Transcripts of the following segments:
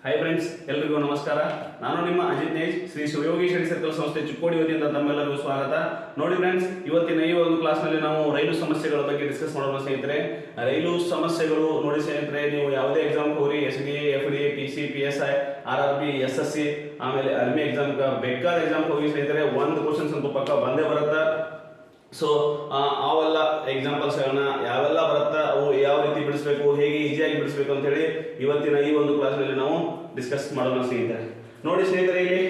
Hi friends, ಎಲ್ರಿಗೂ ನಮಸ್ಕಾರ. ನಾನು ನಿಮ್ಮ ಅಜಿತ್ ನೇಜ್, ಶ್ರೀ ಶಿವಯೋಗಿ ಸ್ಟಡಿ ಸರ್ಕಲ್ ಸಂಸ್ಥೆ ಚಿಕ್ಕೋಡಿ ವತಿಯಿಂದ ತಮ್ಮೆಲ್ಲರಿಗೂ ಸ್ವಾಗತ. ನೋಡಿ ಫ್ರೆಂಡ್ಸ್, ಇವತ್ತಿನ ಈ ಒಂದು ಕ್ಲಾಸ್ನಲ್ಲಿ ನಾವು ರೈಲು ಸಮಸ್ಯೆಗಳ ಬಗ್ಗೆ ಡಿಸ್ಕಸ್ ಮಾಡೋಣ ಸ್ನೇಹಿತರೆ. ರೈಲು ಸಮಸ್ಯೆಗಳು ನೋಡಿ ಸ್ನೇಹಿತರೆ, ನೀವು ಯಾವುದೇ ಎಕ್ಸಾಮ್ ಹೋಗ್ರಿ, SDA, FDA, PC, PSI, RRB, SSC, ಆಮೇಲೆ ಆರ್ಮಿ ಎಕ್ಸಾಮ್ ಬೇಕಾದ ಎಕ್ಸಾಮ್ ಹೋಗಿ ಸ್ನೇಹಿತರೆ, ಒಂದು ಕ್ವಶನ್ಸ್ ಅಂತೂ ಪಕ್ಕ ಬಂದೇ ಬರುತ್ತೆ. ಸೊ ಅವೆಲ್ಲ ಎಕ್ಸಾಂಪಲ್ಸ್ಗಳನ್ನ ಯಾವೆಲ್ಲ ಬರುತ್ತಾ, ಅವು ಯಾವ ರೀತಿ ಬಿಡಿಸ್ಬೇಕು, ಹೇಗೆ ಈಸಿಯಾಗಿ ಬಿಡಿಸ್ಬೇಕು ಅಂತ ಹೇಳಿ ಇವತ್ತಿನ ಈ ಒಂದು ಕ್ಲಾಸ್ನಲ್ಲಿ ನಾವು ಡಿಸ್ಕಸ್ ಮಾಡೋಣ ಸ್ನೇಹಿತರೆ. ನೋಡಿ ಸ್ನೇಹಿತರೆ, ಇಲ್ಲಿ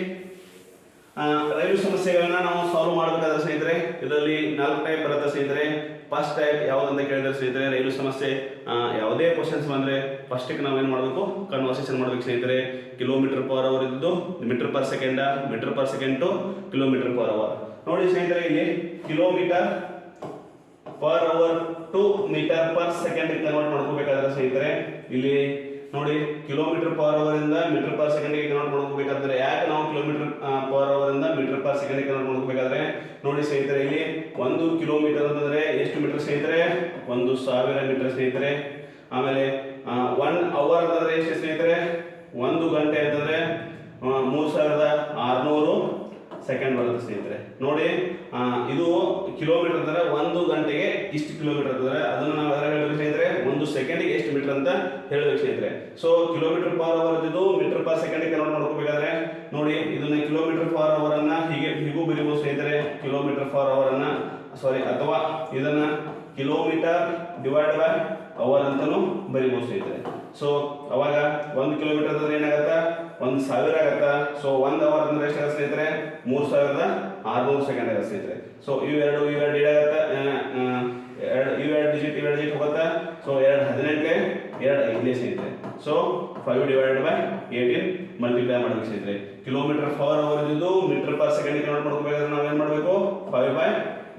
ರೈಲು ಸಮಸ್ಯೆಗಳನ್ನ ನಾವು ಸಾಲ್ವ್ ಮಾಡಬೇಕಾದ್ರೆ ಸ್ನೇಹಿತರೆ, ಇದರಲ್ಲಿ 4 ಟೈಪ್ ಬರುತ್ತೆ ಸ್ನೇಹಿತರೆ. ಫಸ್ಟ್ ಟೈಪ್ ಯಾವುದಂತ ಕೇಳಿದ್ರೆ ಸ್ನೇಹಿತರೆ, ರೈಲು ಸಮಸ್ಯೆ ಯಾವುದೇ ಕ್ವಶನ್ಸ್ ಬಂದರೆ ಫಸ್ಟಿಗೆ ನಾವೇನು ಮಾಡಬೇಕು, ಕನ್ವರ್ಸೇಷನ್ ಮಾಡಬೇಕು ಸ್ನೇಹಿತರೆ. ಕಿಲೋಮೀಟರ್ ಪರ್ ಅವರ್ ಇದ್ದು metre per second, metre per second to kilometre per hour. ನೋಡಿ ಸ್ನೇಹಿತರೆ, ಇಲ್ಲಿ kilometre per hour to metre per second convert ಮಾಡ್ಕೋಬೇಕಾದ್ರೆ ಸ್ನೇಹಿತರೆ, ಇಲ್ಲಿ ನೋಡಿ ಕಿಲೋಮೀಟರ್ ಪರ್ ಅವರ್ ಇಂದ ಮೀಟರ್ ಪರ್ ಸೆಕೆಂಡ್ ಗೆ ಕನ್ವರ್ಟ್ ಮಾಡ್ಕೋಬೇಕಾದ್ರೆ, ಯಾಕೆ ನಾವು ಕಿಲೋಮೀಟರ್ ಪರ್ ಅವರ್ ಇಂದ ಮೀಟರ್ ಪರ್ ಸೆಕೆಂಡ್ ಗೆ ಕನ್ವರ್ಟ್ ಮಾಡ್ಕೋಬೇಕಾದ್ರೆ ನೋಡಿ ಸ್ನೇಹಿತರೆ, ಇಲ್ಲಿ 1 ಕಿಲೋಮೀಟರ್ ಅಂತಂದ್ರೆ ಎಷ್ಟು ಮೀಟರ್ ಸ್ನೇಹಿತರೆ, 1000 ಮೀಟರ್ ಸ್ನೇಹಿತರೆ. ಆಮೇಲೆ 1 ಅವರ್ ಅಂತಂದ್ರೆ ಎಷ್ಟು ಸ್ನೇಹಿತರೆ, 1 ಗಂಟೆ ಅಂತಂದ್ರೆ 3600 ಸೆಕೆಂಡ್ ಬರುತ್ತೆ ಸ್ನೇಹಿತರೆ. ನೋಡಿ ಇದು ಕಿಲೋಮೀಟರ್ ಅಂತಂದ್ರೆ 1 ಗಂಟೆಗೆ ಇಷ್ಟು ಕಿಲೋಮೀಟರ್ ಅಂತಂದ್ರೆ ಅದನ್ನ ನಾವು ಅದರ ಹೇಳ್ಬೇಕು ಸ್ನೇಹಿತರೆ, 1 ಸೆಕೆಂಡಿಗೆ ಎಷ್ಟು ಮೀಟರ್ ಅಂತ ಹೇಳ್ಬೇಕು ಸ್ನೇಹಿತರೆ. ಸೊ ಕಿಲೋಮೀಟರ್ ಪರ್ ಅವರ್ ಇದು ಮೀಟರ್ ಪರ್ ಸೆಕೆಂಡ್ ಕನ್ವರ್ಟ್ ಮಾಡ್ಕೋಬೇಕಾದ್ರೆ ನೋಡಿ, ಇದನ್ನ ಕಿಲೋಮೀಟರ್ ಪರ್ ಅವರ್ ಅನ್ನ ಹೀಗೂ ಬರೀಬಹುದು ಸ್ನೇಹಿತರೆ. ಕಿಲೋಮೀಟರ್ ಪರ್ ಅವರ್ ಅನ್ನ ಅಥವಾ ಇದನ್ನ ಕಿಲೋಮೀಟರ್ ಡಿವೈಡ್ ಬೈ ಅವರ್ ಅಂತಾನು ಬರೀಬಹುದು ಸ್ನೇಹಿತರೆ. ಸೊ ಅವಾಗ 1 ಕಿಲೋಮೀಟರ್ ಅಂದ್ರೆ ಏನಾಗತ್ತ, 1000 ಆಗತ್ತ. ಸೊ 1 ಅವರ್ ಅಂದ್ರೆ ಎಷ್ಟಾಗತ್ತೆ ಸ್ನೇಹಿತರೆ, 3600 ಸೆಕೆಂಡ್ ಆಗತ್ತೆ ಸ್ನೇಹಿತರೆ. ಸೊ ಇವೆರಡು ಏನಾಗತ್ತೆ, ಇವೆರಡು ಡಿಜಿಟ್ ಹೋಗುತ್ತಾ. ಸೊ 2 18 ಸ್ನೇಹಿತರೆ. ಸೊ 5 ಡಿವೈಡೆಡ್ ಬೈ 18 ಮಲ್ಟಿಪ್ಲೈ ಮಾಡಬೇಕು ಸ್ನೇಹಿತರೆ. ಕಿಲೋಮೀಟರ್ ಪರ್ ಅವರ್ ಇದ್ದು ಮೀಟರ್ ಪರ್ ಸೆಕೆಂಡ್ ಕನ್ವರ್ಟ್ ಮಾಡ್ಕೋಬೇಕಾದ್ರೆ ನಾವೇನ್ ಮಾಡಬೇಕು, 5 ಬೈ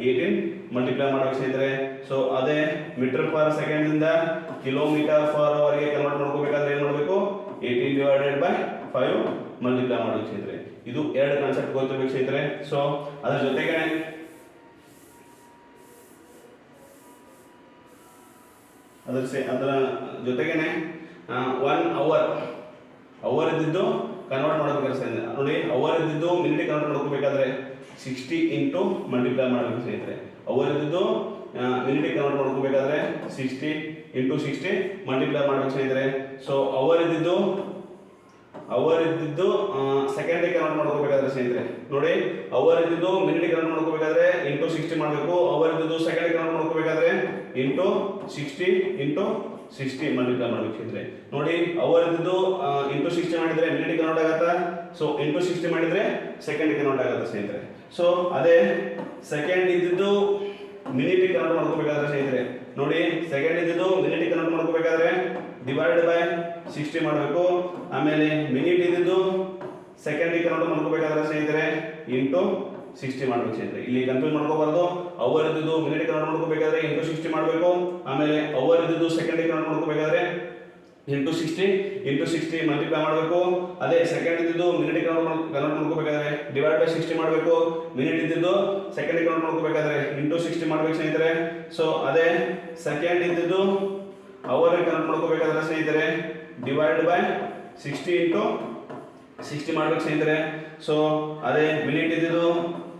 18 ಮಲ್ಟಿಪ್ಲೈ ಮಾಡಬೇಕು ಸ್ನೇಹಿತರೆ. ಸೊ ಅದೇ ಮೀಟರ್ ಪರ್ ಸೆಕೆಂಡ್ ಇಂದ ಕಿಲೋಮೀಟರ್ ಪರ್ ಅವರ್ ಗೆ ಕನ್ವರ್ಟ್ ಮಾಡ್ಕೋಬೇಕಾದ್ರೆ ಏನ್ ಮಾಡಬೇಕು, 18 ಡಿವೈಡೆಡ್ ಬೈ 5 ಮಲ್ಟಿಪ್ಲೈ ಮಾಡಬೇಕು ಸ್ನೇಹಿತರೆ. ಇದು 2 ಕಾನ್ಸೆಪ್ಟ್ ಗೊತ್ತಿರಬೇಕು ಸ್ನೇಹಿತರೆ. ಸೊ ಅದರ ಜೊತೆಗೇನೆ 1 ಅವರ್ ಇದ್ದಿದ್ದು ಕನ್ವರ್ಟ್ ಮಾಡಬೇಕಾದ್ರೆ ನೋಡಿ, ಅವರ್ ಇದ್ದಿದ್ದು ಮಿನಿಟ್ ಕನ್ವರ್ಟ್ ಮಾಡ್ಕೋಬೇಕಾದ್ರೆ 60 ಇಂಟು ಮಲ್ಟಿಪ್ಲೈ ಮಾಡಬೇಕು ಸ್ನೇಹಿತರೆ. ಅವರ್ ಇದ್ದಿದ್ದು ಮಿನಿಟ್ ಕನ್ವರ್ಟ್ ಮಾಡ್ಕೋಬೇಕಾದ್ರೆ 60 ಇಂಟು 60 ಮಲ್ಟಿಪ್ಲೈ ಮಾಡಬೇಕು ಸ್ನೇಹಿತರೆ. ಸೊ ಅವರ್ ಇದ್ದಿದ್ದು ಸೆಕೆಂಡ್ ಕನ್ವರ್ಟ್ ಮಾಡ್ಕೋಬೇಕಾದ್ರೆ ಸ್ನೇಹಿತರೆ, ನೋಡಿ ಅವರ್ ಇದ್ದಿದ್ದು ಮಿನಿಟ್ ಕನ್ವರ್ಟ್ ಮಾಡ್ಕೋಬೇಕಾದ್ರೆ ಇಂಟು 60 ಮಾಡಬೇಕು. ಅವರ್ ಇದ್ದಿದ್ದು ಸೆಕೆಂಡ್ ಕನ್ವರ್ಟ್ ಮಾಡ್ಕೋಬೇಕಾದ್ರೆ ಇಂಟು 60 ಮಲ್ಟಿಪ್ಲೈ ಮಾಡಬೇಕು ಸ್ನೇಹಿತರೆ. ನೋಡಿ ಅವರ್ ಇದ್ದಿದ್ದು ಇಂಟು 60 ಮಾಡಿದ್ರೆ ಮಿನಿಟ್ ಕನ್ವರ್ಟ್ ಆಗತ್ತಾ. ಸೊ ಇಂಟು 60 ಮಾಡಿದ್ರೆ ಸೆಕೆಂಡ್ ಕನ್ವರ್ಟ್ ಆಗುತ್ತೆ ಸ್ನೇಹಿತರೆ. ಸೊ ಅದೇ ಸೆಕೆಂಡ್ ಇದ್ದಿದ್ದು ಮಿನಿಟ್ ಕನ್ವರ್ಟ್ ಮಾಡ್ಕೋಬೇಕಾದ್ರೆ ಸ್ನೇಹಿತರೆ, ನೋಡಿ ಸೆಕೆಂಡ್ ಇದ್ದಿದ್ದು ಮಿನಿಟ್ ಕನ್ವರ್ಟ್ ಮಾಡ್ಕೋಬೇಕಾದ್ರೆ ಡಿವೈಡ್ ಬೈ 60 ಮಾಡಬೇಕು. ಆಮೇಲೆ ಮಿನಿಟ್ ಇದ್ದಿದ್ದು ಸೆಕೆಂಡ್ ಕನ್ವರ್ಟ್ ಮಾಡ್ಕೋಬೇಕಾದ್ರೆ ಸ್ನೇಹಿತರೆ ಇಂಟು 60 ಮಾಡಬೇಕು ಸ್ನೇಹಿತರೆ. ಇಲ್ಲಿ ಕನ್ಫ್ಯೂಸ್ ಮಾಡ್ಕೋಬಾರ್ದು. ಅವರ್ ಇದ್ದಿದ್ದು ಮಿನಿಟ್ ಕನ್ವರ್ಟ್ ಮಾಡ್ಕೋಬೇಕಾದ್ರೆ ಇಂಟು 60 ಮಾಡಬೇಕು. ಆಮೇಲೆ ಅವರ್ ಇದ್ದಿದ್ದು ಸೆಕೆಂಡ್ ಕನ್ವರ್ಟ್ ಮಾಡ್ಕೋಬೇಕಾದ್ರೆ ಇಂಟು 60 ಮಲ್ಟಿಪ್ಲೈ ಮಾಡಬೇಕು. ಅದೇ ಸೆಕೆಂಡ್ ಇದ್ದಿದ್ದು ಮಿನಿಟ್ ಕನ್ವರ್ಟ್ ಮಾಡ್ಕೋಬೇಕಾದ್ರೆ ಡಿವೈಡ್ ಬೈ 60 ಮಾಡಬೇಕು. ಮಿನಿಟ್ ಇದ್ದಿದ್ದು ಸೆಕೆಂಡ್ ಕನ್ವರ್ಟ್ ಮಾಡ್ಕೋಬೇಕಾದ್ರೆ ಇಂಟು 60 ಮಾಡಬೇಕು ಸ್ನೇಹಿತರೆ. ಸೊ ಅದೇ ಸೆಕೆಂಡ್ ಇದ್ದಿದ್ದು ಅವರ್ ಕನ್ವರ್ಟ್ ಮಾಡ್ಕೋಬೇಕಾದ್ರೆ ಸ್ನೇಹಿತರೆ ಡಿವೈಡ್ ಬೈ 60 ಇಂಟು 60 ಮಾಡ್ಬೇಕು ಸ್ನೇಹಿತರೆ. ಸೊ ಅದೇ ಮಿನಿಟ್ ಇದ್ದಿದ್ದು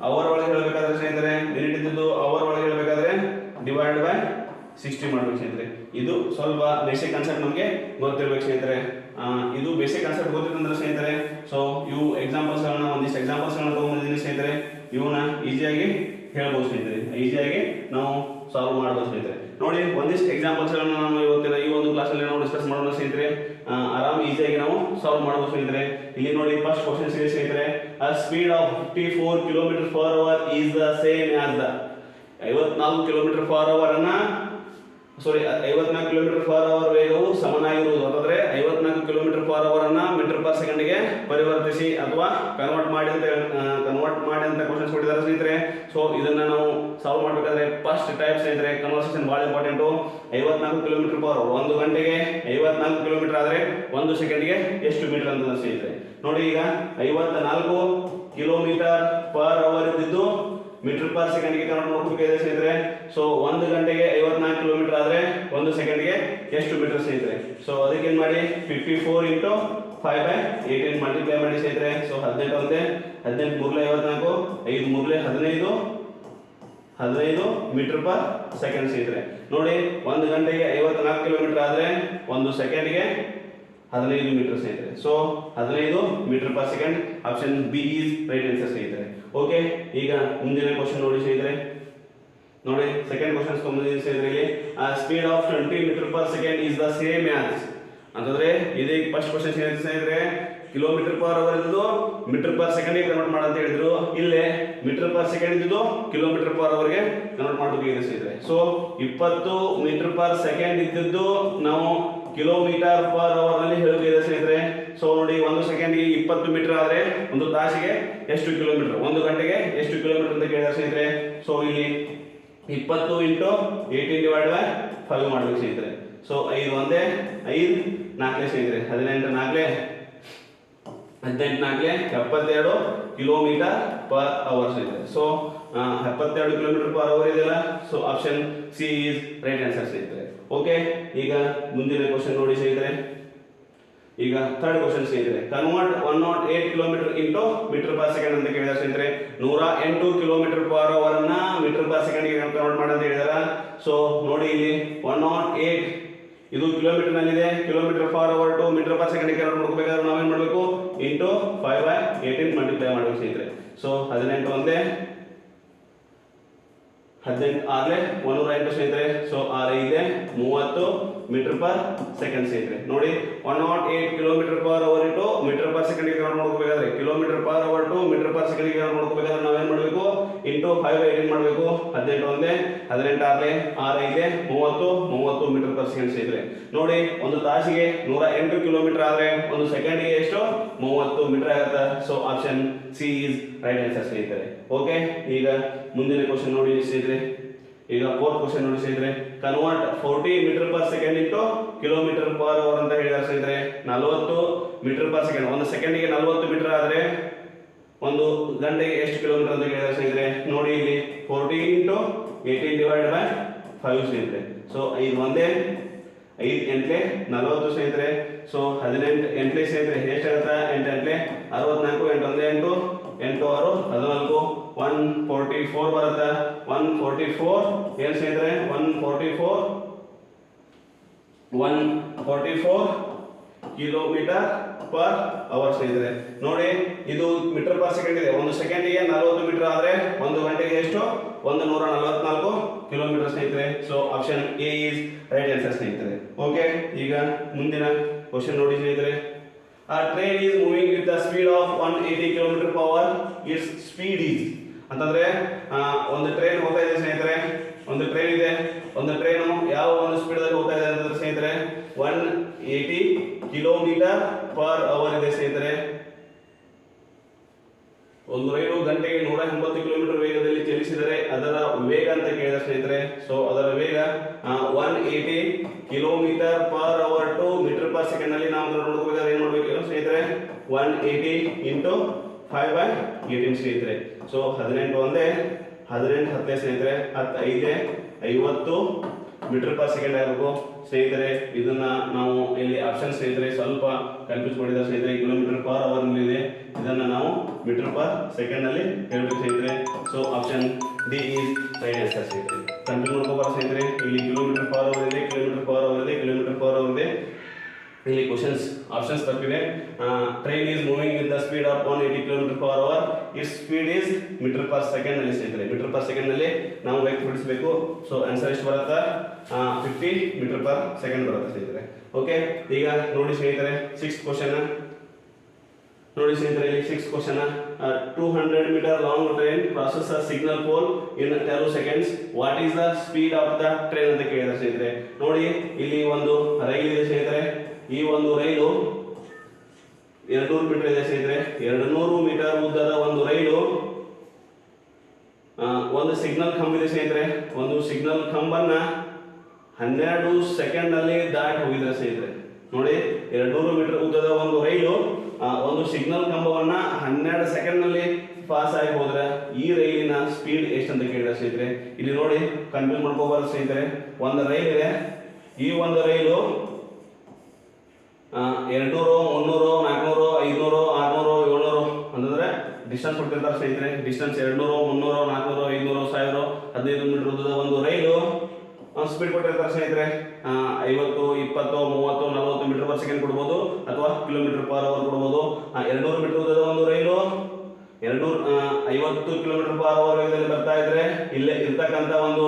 ಅವರ್ ಒಳಗೆ ಹೇಳಬೇಕಾದ್ರೆ ಸ್ನೇಹಿತರೆ, ಮಿನಿಟ್ ಇದ್ದಿದ್ದು ಅವರ್ ಒಳಗೆ ಹೇಳಬೇಕಾದ್ರೆ ಡಿವೈಡ್ ಬೈ 60 ಮಾಡ್ಬೇಕು ಸ್ನೇಹಿತರೆ. ಇದು ಸ್ವಲ್ಪ ಬೇಸಿಕ್ ಕಾನ್ಸೆಪ್ಟ್ ನಮಗೆ ಗೊತ್ತಿರ್ಬೇಕು ಸ್ನೇಹಿತರೆ. ಇದು ಬೇಸಿಕ್ ಕಾನ್ಸೆಪ್ಟ್ ಗೊತ್ತಿರ್ತಂದ್ರೆ ಸ್ನೇಹಿತರೆ, ಸೊ ಇವು ಒಂದಿಷ್ಟು ಎಕ್ಸಾಂಪಲ್ಸ್ಗಳನ್ನ ತಗೊಂಡಿದ್ದೀನಿ ಸ್ನೇಹಿತರೆ. ಇವನ್ನ ಈಸಿಯಾಗಿ ಹೇಳ್ಬೋದು ಸ್ನೇಹಿತರೆ, ಈಸಿಯಾಗಿ ನಾವು ಸಾಲ್ವ್ ಮಾಡ್ಬೋದು ಸ್ನೇಹಿತರೆ. ನೋಡಿ ಒಂದಿಷ್ಟು ಎಕ್ಸಾಂಪಲ್ಸ್ಗಳನ್ನ ನಾವು ಇವತ್ತಿನ ಈ ಒಂದು ಕ್ಲಾಸಲ್ಲಿ ನಾವು ಡಿಸ್ಕಸ್ ಮಾಡೋಣ ಸ್ನೇಹಿತರೆ. ಆರಾಮ್ ಈಸಿಯಾಗಿ ನಾವು ಸಾಲ್ವ್ ಮಾಡಬಹುದು ಸ್ನೇಹಿತರೆ. ಇಲ್ಲಿ ನೋಡಿ ಫಸ್ಟ್ ಕ್ವಶನ್ ಇದೆ ಸ್ನೇಹಿತರೆ, a speed of 54 km per hour is the same as the 54 km per hour ಅನ್ನ 54 km per hour ವೇಗವು ಸಮನಾಗಿರುವುದು ಅಂತಂದ್ರೆ 54 km per hour ಅನ್ನ ಮೀಟರ್ ಪರ್ ಸೆಕೆಂಡ್ ಗೆ ಪರಿವರ್ತಿಸಿ ಅಥವಾ ಕನ್ವರ್ಟ್ ಮಾಡಿ ಅಂತ ಕ್ವಶನ್ಸ್ ಕೊಟ್ಟಿದ್ದಾರೆ ಸ್ನೇಹಿತರೆ. ಸೊ ಇದನ್ನ ನಾವು ಸಾಲ್ವ್ ಮಾಡಬೇಕಾದ್ರೆ ಫಸ್ಟ್ ಟೈಪ್ ಸ್ನೇಹಿತರೆ, ಕನ್ವರ್ಸೇಷನ್ ಬಹಳ ಇಂಪಾರ್ಟೆಂಟ್. 54 km per hour 1 ಗಂಟೆಗೆ 54 ಕಿಲೋಮೀಟರ್ ಆದ್ರೆ 1 ಸೆಕೆಂಡ್ಗೆ ಎಷ್ಟು ಮೀಟರ್ ಅಂತ ಸ್ನೇಹಿತರೆ. ನೋಡಿ ಈಗ 54 ಕಿಲೋಮೀಟರ್ ಪರ್ ಅವರ್ ಇದ್ದಿದ್ದು ಮೀಟರ್ ಪರ್ ಸೆಕೆಂಡ್ ಗೆ ಕನ್ವರ್ಟ್ ಮಾಡ್ಕೋಬೇಕಾಗಿದೆ ಸ್ನೇಹಿತರೆ. ಸೊ 1 ಗಂಟೆಗೆ 54 ಕಿಲೋಮೀಟರ್ ಆದ್ರೆ 1 ಸೆಕೆಂಡ್ಗೆ ಎಷ್ಟು ಮೀಟರ್ ಸ್ನೇಹಿತರೆ. ಸೊ ಅದಕ್ಕೆ ಏನು ಮಾಡಿ 54 ಇಂಟು 5/18 ಮಲ್ಟಿಪ್ಲೈ ಮಾಡಿ ಸ್ನೇಹಿತರೆ. ಸೊ 18 ಒಂದೇ 18 ಮೂರಲೆ 54, 5 ಮೂರಲೆ 15 ಮೀಟರ್ ಪರ್ ಸೆಕೆಂಡ್ ಸ್ನೇಹಿತರೆ. ನೋಡಿ 1 ಗಂಟೆಗೆ 54 ಕಿಲೋಮೀಟರ್ ಆದರೆ 1 ಸೆಕೆಂಡ್ಗೆ 15 ಮೀಟರ್ ಸ್ನೇಹಿತರೆ. So 15 metre per second. Option B is right answer ಸ್ನೇಹಿತರೆ. ಓಕೆ, ಈಗ ಮುಂದಿನ ಕ್ವಶನ್ ನೋಡಿ ಸ್ನೇಹಿತರೆ. ನೋಡಿ ಸೆಕೆಂಡ್ ಕ್ವಶನ್ ತೊಗೊಂಡಿದ್ದೀನಿ ಸ್ನೇಹಿತರೆ. ಇಲ್ಲಿ speed of 20 metre per second is the same as ಅಂತಂದ್ರೆ ಇದು ಫಸ್ಟ್ ಕ್ವಶನ್ ಏನಿದೆ ಸ್ನೇಹಿತರೆ, ಕಿಲೋಮೀಟರ್ ಪರ್ ಅವರ್ ಇದ್ದು ಮೀಟರ್ ಪರ್ ಸೆಕೆಂಡ್ ಗೆ ಕನ್ವರ್ಟ್ ಮಾಡ ಅಂತ ಹೇಳಿದ್ರು. ಇಲ್ಲೇ ಮೀಟರ್ ಪರ್ ಸೆಕೆಂಡ್ ಇದ್ದು ಕಿಲೋಮೀಟರ್ ಪರ್ ಅವರ್ ಗೆ ಕನ್ವರ್ಟ್ ಮಾಡಬೇಕಾಗಿದೆ ಸ್ನೇಹಿತರೆ. ಸೊ 20 ಮೀಟರ್ ಪರ್ ಸೆಕೆಂಡ್ ಇದ್ದದ್ದು ನಾವು ಕಿಲೋಮೀಟರ್ ಪರ್ ಅವರ್ ನಲ್ಲಿ ಹೇಳಬೇಕಿದೆ ಸ್ನೇಹಿತರೆ. ಸೊ ನೋಡಿ 1 ಸೆಕೆಂಡ್ಗೆ 20 ಮೀಟರ್ ಆದ್ರೆ 1 ತಾಸಿಗೆ ಎಷ್ಟು ಕಿಲೋಮೀಟರ್, 1 ಗಂಟೆಗೆ ಎಷ್ಟು ಕಿಲೋಮೀಟರ್ ಅಂತ ಕೇಳಿದ್ರೆ ಸ್ನೇಹಿತರೆ. ಸೊ ಇಲ್ಲಿ 20 ಇಂಟು 18/5 ಮಾಡ್ಬೇಕು ಸ್ನೇಹಿತರೆ. ಸೊ 5 ಒಂದೇ 5 4 ಸ್ನೇಹಿತರೆ, 18 4 72 ಕಿಲೋಮೀಟರ್ ಪರ್ ಅವರ್ ಸ್ನೇಹಿತರೆ. ಸೊ 72 ಕಿಲೋಮೀಟರ್ ಪರ್ ಅವರ್ ಇದೆಯಲ್ಲ. So option C is right answer ಸ್ನೇಹಿತರೆ. ಓಕೆ, ಈಗ ಮುಂದಿನ ಕ್ವಶನ್ ನೋಡಿ ಸ್ನೇಹಿತರೆ. ಈಗ ಥರ್ಡ್ ಕ್ವಶನ್ ಸ್ನೇಹಿತರೆ, convert 108 kilometre into metre per second ಅಂತ ಕೇಳಿದಾರೆ ಸ್ನೇಹಿತರೆ. 108 ಕಿಲೋಮೀಟರ್ ಪರ್ ಅವರ್ ಅನ್ನ ಮೀಟರ್ ಪರ್ ಸೆಕೆಂಡ್ ಗೆ ಕನ್ವರ್ಟ್ ಮಾಡಿ ಅಂತ ಹೇಳಿದಾರ. ಸೊ ನೋಡಿ ಇಲ್ಲಿ 108 ಇದು ಕಿಲೋಮೀಟರ್ ನಲ್ಲಿದೆ, kilometre per hour to metre per second ಗೆ ಕನ್ವರ್ಟ್ ಮಾಡಬೇಕಾದ್ರೆ ನಾವೇನ್ ಮಾಡಬೇಕು, ಇಂಟು 5/18 ಮಲ್ಟಿಪ್ಲೈ ಮಾಡಬೇಕು ಸ್ನೇಹಿತರೆ. ಸೊ 18 ಒಂದೇ 18 ಆಗಲೇ 108 ಸ್ನೇಹಿತರೆ. ಸೊ 6 30 ಮೀಟರ್ ಪರ್ ಸೆಕೆಂಡ್ ಸ್ನೇಹಿತರೆ. ನೋಡಿ 108 kilometre per hour into metre per second ಗೆ ಕನ್ವರ್ಟ್ ಮಾಡಬೇಕಾದ್ರೆ kilometre per hour to metre per second ಗೆ ಕನ್ವರ್ಟ್ ಮಾಡಬೇಕಾದ್ರೆ ನಾವೇನ್ ಮಾಡಬೇಕು, ಇಂಟು 5/18 ಮಾಡಬೇಕು. 18 ಒಂದೇ 18 ಆಗಲೇ 6 30 ಮೀಟರ್ ಪರ್ ಸೆಕೆಂಡ್ ಸ್ನೇಹಿತರೆ. ನೋಡಿ 1 ತಾಸಿಗೆ 108 ಕಿಲೋಮೀಟರ್ ಆದ್ರೆ 1 ಸೆಕೆಂಡ್ಗೆ ಎಷ್ಟು 30 ಮೀಟರ್ ಆಗುತ್ತೆ. So option C is right answer ಸ್ನೇಹಿತರೆ. ಓಕೆ, ಈಗ ಮುಂದಿನ ಕ್ವಶನ್ ನೋಡಿ ಸ್ನೇಹಿತರೆ. ಈಗ ಫೋರ್ತ್ ಕ್ವಶನ್ ನೋಡಿ ಸ್ನೇಹಿತರೆ, convert 40 metre per second into kilometre per hour ಅಂತ ಹೇಳಿದಾರೆ ಸ್ನೇಹಿತರೆ. 40 ಮೀಟರ್ ಪರ್ ಸೆಕೆಂಡ್, 1 ಸೆಕೆಂಡ್ಗೆ 40 ಮೀಟರ್ ಆದ್ರೆ 1 ಗಂಟೆಗೆ ಎಷ್ಟು ಕಿಲೋಮೀಟರ್ ಅಂತ ಹೇಳಿದಾರೆ ಸ್ನೇಹಿತರೆ. ನೋಡಿ ಇಲ್ಲಿ 40 ಇಂಟು 18/5 ಸ್ನೇಹಿತರೆ. ಸೊ 5 ಒಂದೇ 5 ಎಂಟ್ಲೆ 40 ಸ್ನೇಹಿತರೆ. ಸೊ 18 ಎಂಟ್ಲೆ ಸ್ನೇಹಿತರೆ ಎಷ್ಟಾಗುತ್ತೆ, 8 ಎಂಟ್ಲೆ 64, 8 ಒಂದೇ 8 8 6 14 144 ಬರುತ್ತೆ. 144 ಏನು ಸ್ನೇಹಿತರೆ, 144 ಕಿಲೋಮೀಟರ್ ಪರ್ ಅವರ್ ಸ್ನೇಹಿತರೆ. ನೋಡಿ ಇದು ಮೀಟರ್ ಪರ್ ಸೆಕೆಂಡ್ ಇದೆ. 1 ಸೆಕೆಂಡಿಗೆ 40 ಮೀಟರ್ ಆದ್ರೆ 1 ಗಂಟೆಗೆ ಎಷ್ಟು 144 ಕಿಲೋಮೀಟರ್ ಸ್ನೇಹಿತರೆ. So option A is right answer ಸ್ನೇಹಿತರೆ. ಓಕೆ, ಈಗ ಮುಂದಿನ ಕ್ವಶನ್ ನೋಡಿ ಸ್ನೇಹಿತರೆ. A train is moving with the speed of 180 km per hour. Its speed is ಅಂತಂದ್ರೆ ಒಂದು ಟ್ರೈನ್ ಹೋಗ್ತಾ ಇದೆ ಸ್ನೇಹಿತರೆ. ಒಂದು ಟ್ರೈನ್ ಇದೆ, ಒಂದು ಟ್ರೈನ್ ಯಾವ ಒಂದು ಸ್ಪೀಡ್ ದಲ್ಲಿ ಹೋಗ್ತಾ ಇದೆ ಅಂತಂದ್ರೆ ಸ್ನೇಹಿತರೆ 180 ಕಿಲೋಮೀಟರ್ ಪರ್ ಅವರ್ ಇದೆ ಸ್ನೇಹಿತರೆ. ಒಂದು ರೈಲು ಗಂಟೆಗೆ 180 ಕಿಲೋಮೀಟರ್ ವೇಗದಲ್ಲಿ ಚಲಿಸಿದರೆ ಅದರ ವೇಗ ಅಂತ ಕೇಳಿದ ಸ್ನೇಹಿತರೆ. ಸೊ ಅದರ ವೇಗ 180 kilometre per hour to metre per second ನಲ್ಲಿ ನಾವು ನೋಡಬೇಕಾದ್ರೆ ಏನ್ ಮಾಡಬೇಕು ಸ್ನೇಹಿತರೆ, 180 ಇಂಟು 5/18 ಸ್ನೇಹಿತರೆ. ಸೊ 18 ಒಂದೇ 18 10 ಸ್ನೇಹಿತರೆ, 10 5 50 ಮೀಟರ್ ಪರ್ ಸೆಕೆಂಡ್ ಆಗಬೇಕು ಸ್ನೇಹಿತರೆ. ಇದನ್ನ ನಾವು ಇಲ್ಲಿ ಆಪ್ಷನ್ ಸ್ನೇಹಿತರೆ ಸ್ವಲ್ಪ ಕನ್ಫ್ಯೂಸ್ ಮಾಡಿದ ಸ್ನೇಹಿತರೆ. ಕಿಲೋಮೀಟರ್ ಪರ್ ಅವರ್ ಇದೆ, ಇದನ್ನ ನಾವು ಮೀಟರ್ ಪರ್ ಸೆಕೆಂಡ್ ನಲ್ಲಿ ಹೇಳ್ಬೇಕು ಸ್ನೇಹಿತರೆ. So option D is right answer ಸ್ನೇಹಿತರೆ. ಕನ್ಫ್ಯೂಸ್ ಮಾಡ್ಕೋಬಾರ ಸ್ನೇಹಿತರೆ. ಇಲ್ಲಿ ಕಿಲೋಮೀಟರ್ ಪರ್ ಅವರ್ ಇದೆ, ಕಿಲೋಮೀಟರ್ ಪರ್ ಅವರ್ ಇದೆ, ಕಿಲೋಮೀಟರ್ ಪರ್ ಅವರ್ ಇದೆ. ಇಲ್ಲಿ ಕ್ವಶನ್ಸ್ ಆಪ್ಷನ್ಸ್ ತಪ್ಪಿವೆ. Train is moving with the speed of 180 kilometre per hour. Its speed is metre per second ನಲ್ಲಿ ಸ್ನೇಹಿತರೆ. ಮೀಟರ್ ಪರ್ ಸೆಕೆಂಡ್ ನಲ್ಲಿ ನಾವು ವ್ಯಕ್ತಪಡಿಸಬೇಕು. ಸೊ ಆನ್ಸರ್ ಎಷ್ಟು ಬರುತ್ತೆ, 50 ಮೀಟರ್ ಪರ್ ಸೆಕೆಂಡ್ ಬರುತ್ತೆ ಸ್ನೇಹಿತರೆ. ಓಕೆ, ಈಗ ನೋಡಿ ಸ್ನೇಹಿತರೆ 6th ಕ್ವಶನ್ ನೋಡಿ ಸ್ನೇಹಿತರೆ. ಇಲ್ಲಿ 6th question, 200 metre long train crosses a signal pole in 10 seconds. What is the speed of the train ಅಂತ ಕೇಳಿದ್ರೆ ಸ್ನೇಹಿತರೆ. ನೋಡಿ ಇಲ್ಲಿ ಒಂದು ರೈಲ್ ಇದೆ ಸ್ನೇಹಿತರೆ. ಈ ಒಂದು ರೈಲು 200 ಮೀಟರ್ ಇದೆ ಸ್ನೇಹಿತರೆ. 200 ಮೀಟರ್ ಉದ್ದದ ಒಂದು ರೈಲು ಒಂದು ಸಿಗ್ನಲ್ ಕಂಬ ಇದೆ ಸ್ನೇಹಿತರೆ. ಒಂದು ಸಿಗ್ನಲ್ ಕಂಬನ್ನ 12 ಸೆಕೆಂಡ್ ನಲ್ಲಿ ದಾಟಿ ಹೋಗಿದ್ರೆ ಸ್ನೇಹಿತರೆ. ನೋಡಿ 200 ಮೀಟರ್ ಉದ್ದದ ಒಂದು ರೈಲು ಒಂದು ಸಿಗ್ನಲ್ ಕಂಬವನ್ನ 12 ಸೆಕೆಂಡ್ ನಲ್ಲಿ ಪಾಸ್ ಆಗಿ ಹೋದ್ರೆ ಈ ರೈಲಿನ ಸ್ಪೀಡ್ ಎಷ್ಟು ಅಂತ ಕೇಳಿದ್ರೆ ಸ್ನೇಹಿತರೆ. ಇಲ್ಲಿ ನೋಡಿ ಕನ್ಫ್ಯೂಸ್ ಮಾಡ್ಕೋಬಾರ್ದು ಸ್ನೇಹಿತರೆ. ಒಂದು ರೈಲ್ ಇದೆ, ಈ ಒಂದು ರೈಲು ಡಿಸ್ಟೆನ್ಸ್ ಕೊಟ್ಟಿರ್ತಾರೆ ಸ್ನೇಹಿತರೆ. ಡಿಸ್ಟೆನ್ಸ್ 200, 300, 400, 500, 1000, 15 ಮೀಟರ್ ಉದ್ದದ ಒಂದು ರೈಲು ಸ್ಪೀಡ್ ಕೊಟ್ಟಿರ್ತಾರೆ ಸ್ನೇಹಿತರೆ. 50, 20, 30, 40 ಮೀಟರ್ ಪರ್ ಸೆಕೆಂಡ್ ಕೊಡ್ಬೋದು ಅಥವಾ ಕಿಲೋಮೀಟರ್ ಪರ್ ಅವರ್ ಕೊಡ್ಬೋದು. 200 ಮೀಟರ್ ಉದ್ದದ ಒಂದು ರೈಲು 250 ಕಿಲೋಮೀಟರ್ ಪರ್ ಅವರ್ ವೇಗದಲ್ಲಿ ಬರ್ತಾ ಇದ್ರೆ ಇಲ್ಲೇ ಇರ್ತಕ್ಕಂಥ ಒಂದು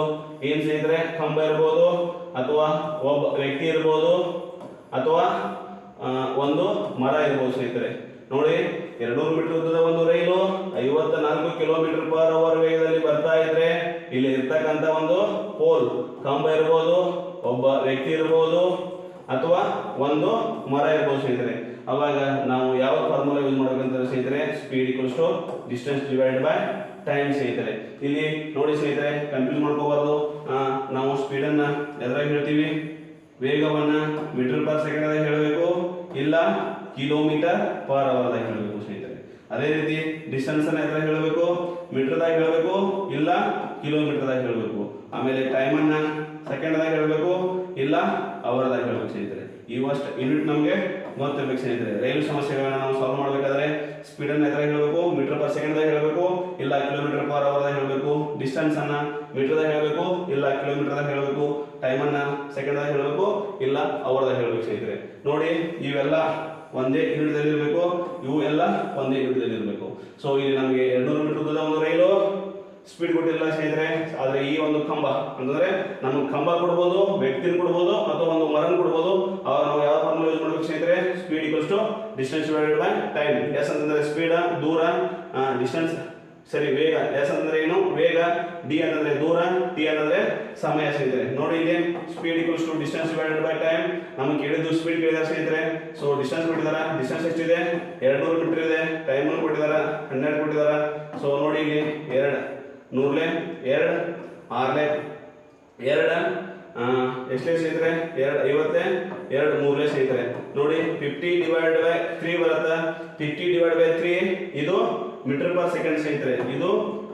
ಏನ್ ಸ್ನೇಹಿತರೆ ಕಂಬ ಇರ್ಬೋದು ಅಥವಾ ಒಬ್ಬ ವ್ಯಕ್ತಿ ಇರ್ಬೋದು ಅಥವಾ ಒಂದು ಮರ ಇರ್ಬೋದು ಸ್ನೇಹಿತರೆ. ನೋಡಿ 200 ಮೀಟರ್ ಉದ್ದದ ಒಂದು ರೈಲು 54 ಕಿಲೋಮೀಟರ್ ಪರ್ ಅವರ್ ವೇಗದಲ್ಲಿ ಬರ್ತಾ ಇದ್ರೆ ಇಲ್ಲಿ ಇರ್ತಕ್ಕಂಥ ಒಂದು ಪೋಲ್ ಕಂಬ ಇರ್ಬೋದು, ಒಬ್ಬ ವ್ಯಕ್ತಿ ಇರ್ಬೋದು ಅಥವಾ ಒಂದು ಮರ ಇರ್ಬೋದು ಸ್ನೇಹಿತರೆ. ಅವಾಗ ನಾವು ಯಾವ ಫಾರ್ಮುಲಾ ಯೂಸ್ ಮಾಡಬೇಕಂತ ಸ್ನೇಹಿತರೆ, speed equals to distance divide by time ಸ್ನೇಹಿತರೆ. ಇಲ್ಲಿ ನೋಡಿ ಸ್ನೇಹಿತರೆ, ಕನ್ಫ್ಯೂಸ್ ಮಾಡ್ಕೋಬಾರ್ದು. ನಾವು ಸ್ಪೀಡನ್ನ ಎದ್ರಾಗ ಹೇಳ್ತೀವಿ, ವೇಗವನ್ನ ಮೀಟರ್ ಪರ್ ಸೆಕೆಂಡ್ ದಾಗ ಹೇಳಬೇಕು, ಇಲ್ಲ ಕಿಲೋಮೀಟರ್ ಪರ್ ಅವರ್ ದಾಗ ಹೇಳಬೇಕು ಸ್ನೇಹಿತರೆ. ಅದೇ ರೀತಿ ಡಿಸ್ಟೆನ್ಸ್ ಅನ್ನ ಎದ್ರಾಗ ಹೇಳಬೇಕು, ಮೀಟರ್ ದಾಗ ಹೇಳಬೇಕು, ಇಲ್ಲ ಕಿಲೋಮೀಟರ್ ದಾಗ ಹೇಳಬೇಕು. ಆಮೇಲೆ ಟೈಮ್ ಅನ್ನ ಸೆಕೆಂಡ್ ದಾಗ ಹೇಳಬೇಕು, ಇಲ್ಲ ಅವರ್ ದಾಗ ಹೇಳಬೇಕು ಸ್ನೇಹಿತರೆ. ಇವಷ್ಟು ಯೂನಿಟ್ ನಮಗೆ ಗೊತ್ತಿರಬೇಕು ಸ್ನೇಹಿತರೆ. ರೈಲು ಸಮಸ್ಯೆಗಳನ್ನ ನಾವು ಸಾಲ್ವ್ ಮಾಡಬೇಕಾದ್ರೆ ಸ್ಪೀಡ್ ಅನ್ನ ಎದ್ರಾಗ ಹೇಳಬೇಕು, ಮೀಟರ್ ಪರ್ ಸೆಕೆಂಡ್ ದಾಗ ಹೇಳಬೇಕು, ಇಲ್ಲ ಕಿಲೋಮೀಟರ್ ಪರ್ ಅವರ್ ದಾಗ ಹೇಳಬೇಕು. ಡಿಸ್ಟೆನ್ಸ್ ಅನ್ನ ಮೀಟರ್ ದಾಗ ಹೇಳಬೇಕು, ಇಲ್ಲ ಕಿಲೋಮೀಟರ್ ದಾಗ ಹೇಳಬೇಕು. ಟೈಮ್ ಅನ್ನ ಸೆಕೆಂಡ್ ದಾಗ ಹೇಳಬೇಕು, ಇಲ್ಲ ಅವರ್ ದಾಗ ಹೇಳಬೇಕು ಸ್ನೇಹಿತರೆ. ನೋಡಿ ಇವೆಲ್ಲ ಒಂದೇ ಯೂನಿಟ್ ದಲ್ಲಿ ಇರಬೇಕು, ಇವು ಎಲ್ಲ ಒಂದೇ ಯೂನಿಟ್ ದಲ್ಲಿ ಇರಬೇಕು. ಸೊ ಇಲ್ಲಿ ನಮಗೆ 200 ಮೀಟರ್ ಉದ್ದದ ಒಂದು ರೈಲು ಸ್ಪೀಡ್ ಕೊಟ್ಟಿಲ್ಲ ಸ್ನೇಹಿತರೆ. ಆದ್ರೆ ಈ ಒಂದು ಕಂಬ ಅಂತಂದ್ರೆ ನಮಗೆ ಕಂಬ ಕೊಡ್ಬೋದು, ವ್ಯಕ್ತಿನ ಕೊಡ್ಬೋದು ಅಥವಾ ಒಂದು ಮರನ್ ಕೊಡ್ಬೋದು. ಅವಾಗ ನಾವು ಯಾವ ಫಾರ್ಮುಲಾ ಯೂಸ್ ಮಾಡಬೇಕು ಸ್ನೇಹಿತರೆ, speed equals to distance divided by time. S ಅಂತಂದ್ರೆ ಸ್ಪೀಡ್ ದೂರ, ಡಿಸ್ಟೆನ್ಸ್ ಸರಿ ವೇಗ. ಎಸ್ ಅಂತಂದ್ರೆ ಏನು ವೇಗ, ಡಿ ಅಂತಂದ್ರೆ ದೂರ, ಟಿ ಅಂತಂದ್ರೆ ಸಮಯ ಸ್ನೇಹಿತರೆ. ನೋಡಿ ಇಲ್ಲಿ speed equals to distance divided by time. ನಮಗೆ ಕೇಳಿದ್ದು ಸ್ಪೀಡ್ ಕೇಳಿದಾರೆ ಸ್ನೇಹಿತರೆ. ಸೊ ಡಿಸ್ಟೆನ್ಸ್ ಕೊಟ್ಟಿದ್ದಾರೆ, ಡಿಸ್ಟೆನ್ಸ್ ಎಷ್ಟಿದೆ 200 ಮೀಟರ್ ಇದೆ. ಟೈಮ್ ಅನ್ನು ಕೊಟ್ಟಿದ್ದಾರೆ 12 ಕೊಟ್ಟಿದ್ದಾರೆ. ಸೊ ನೋಡಿ ಇಲ್ಲಿ 2 100 2 6 2 ಎಷ್ಟೇ ಸ್ನೇಹಿತರೆ 2 50 2 3 ಸ್ನೇಹಿತರೆ. ನೋಡಿ 50 ಡಿವೈಡ್ ಬೈ 3 ಬರುತ್ತೆ. 50 ಡಿವೈಡ್ ಬೈ 3 ಇದು ಮೀಟರ್ ಪರ್ ಸೆಕೆಂಡ್ ಸ್ನೇಹಿತರೆ. ಇದು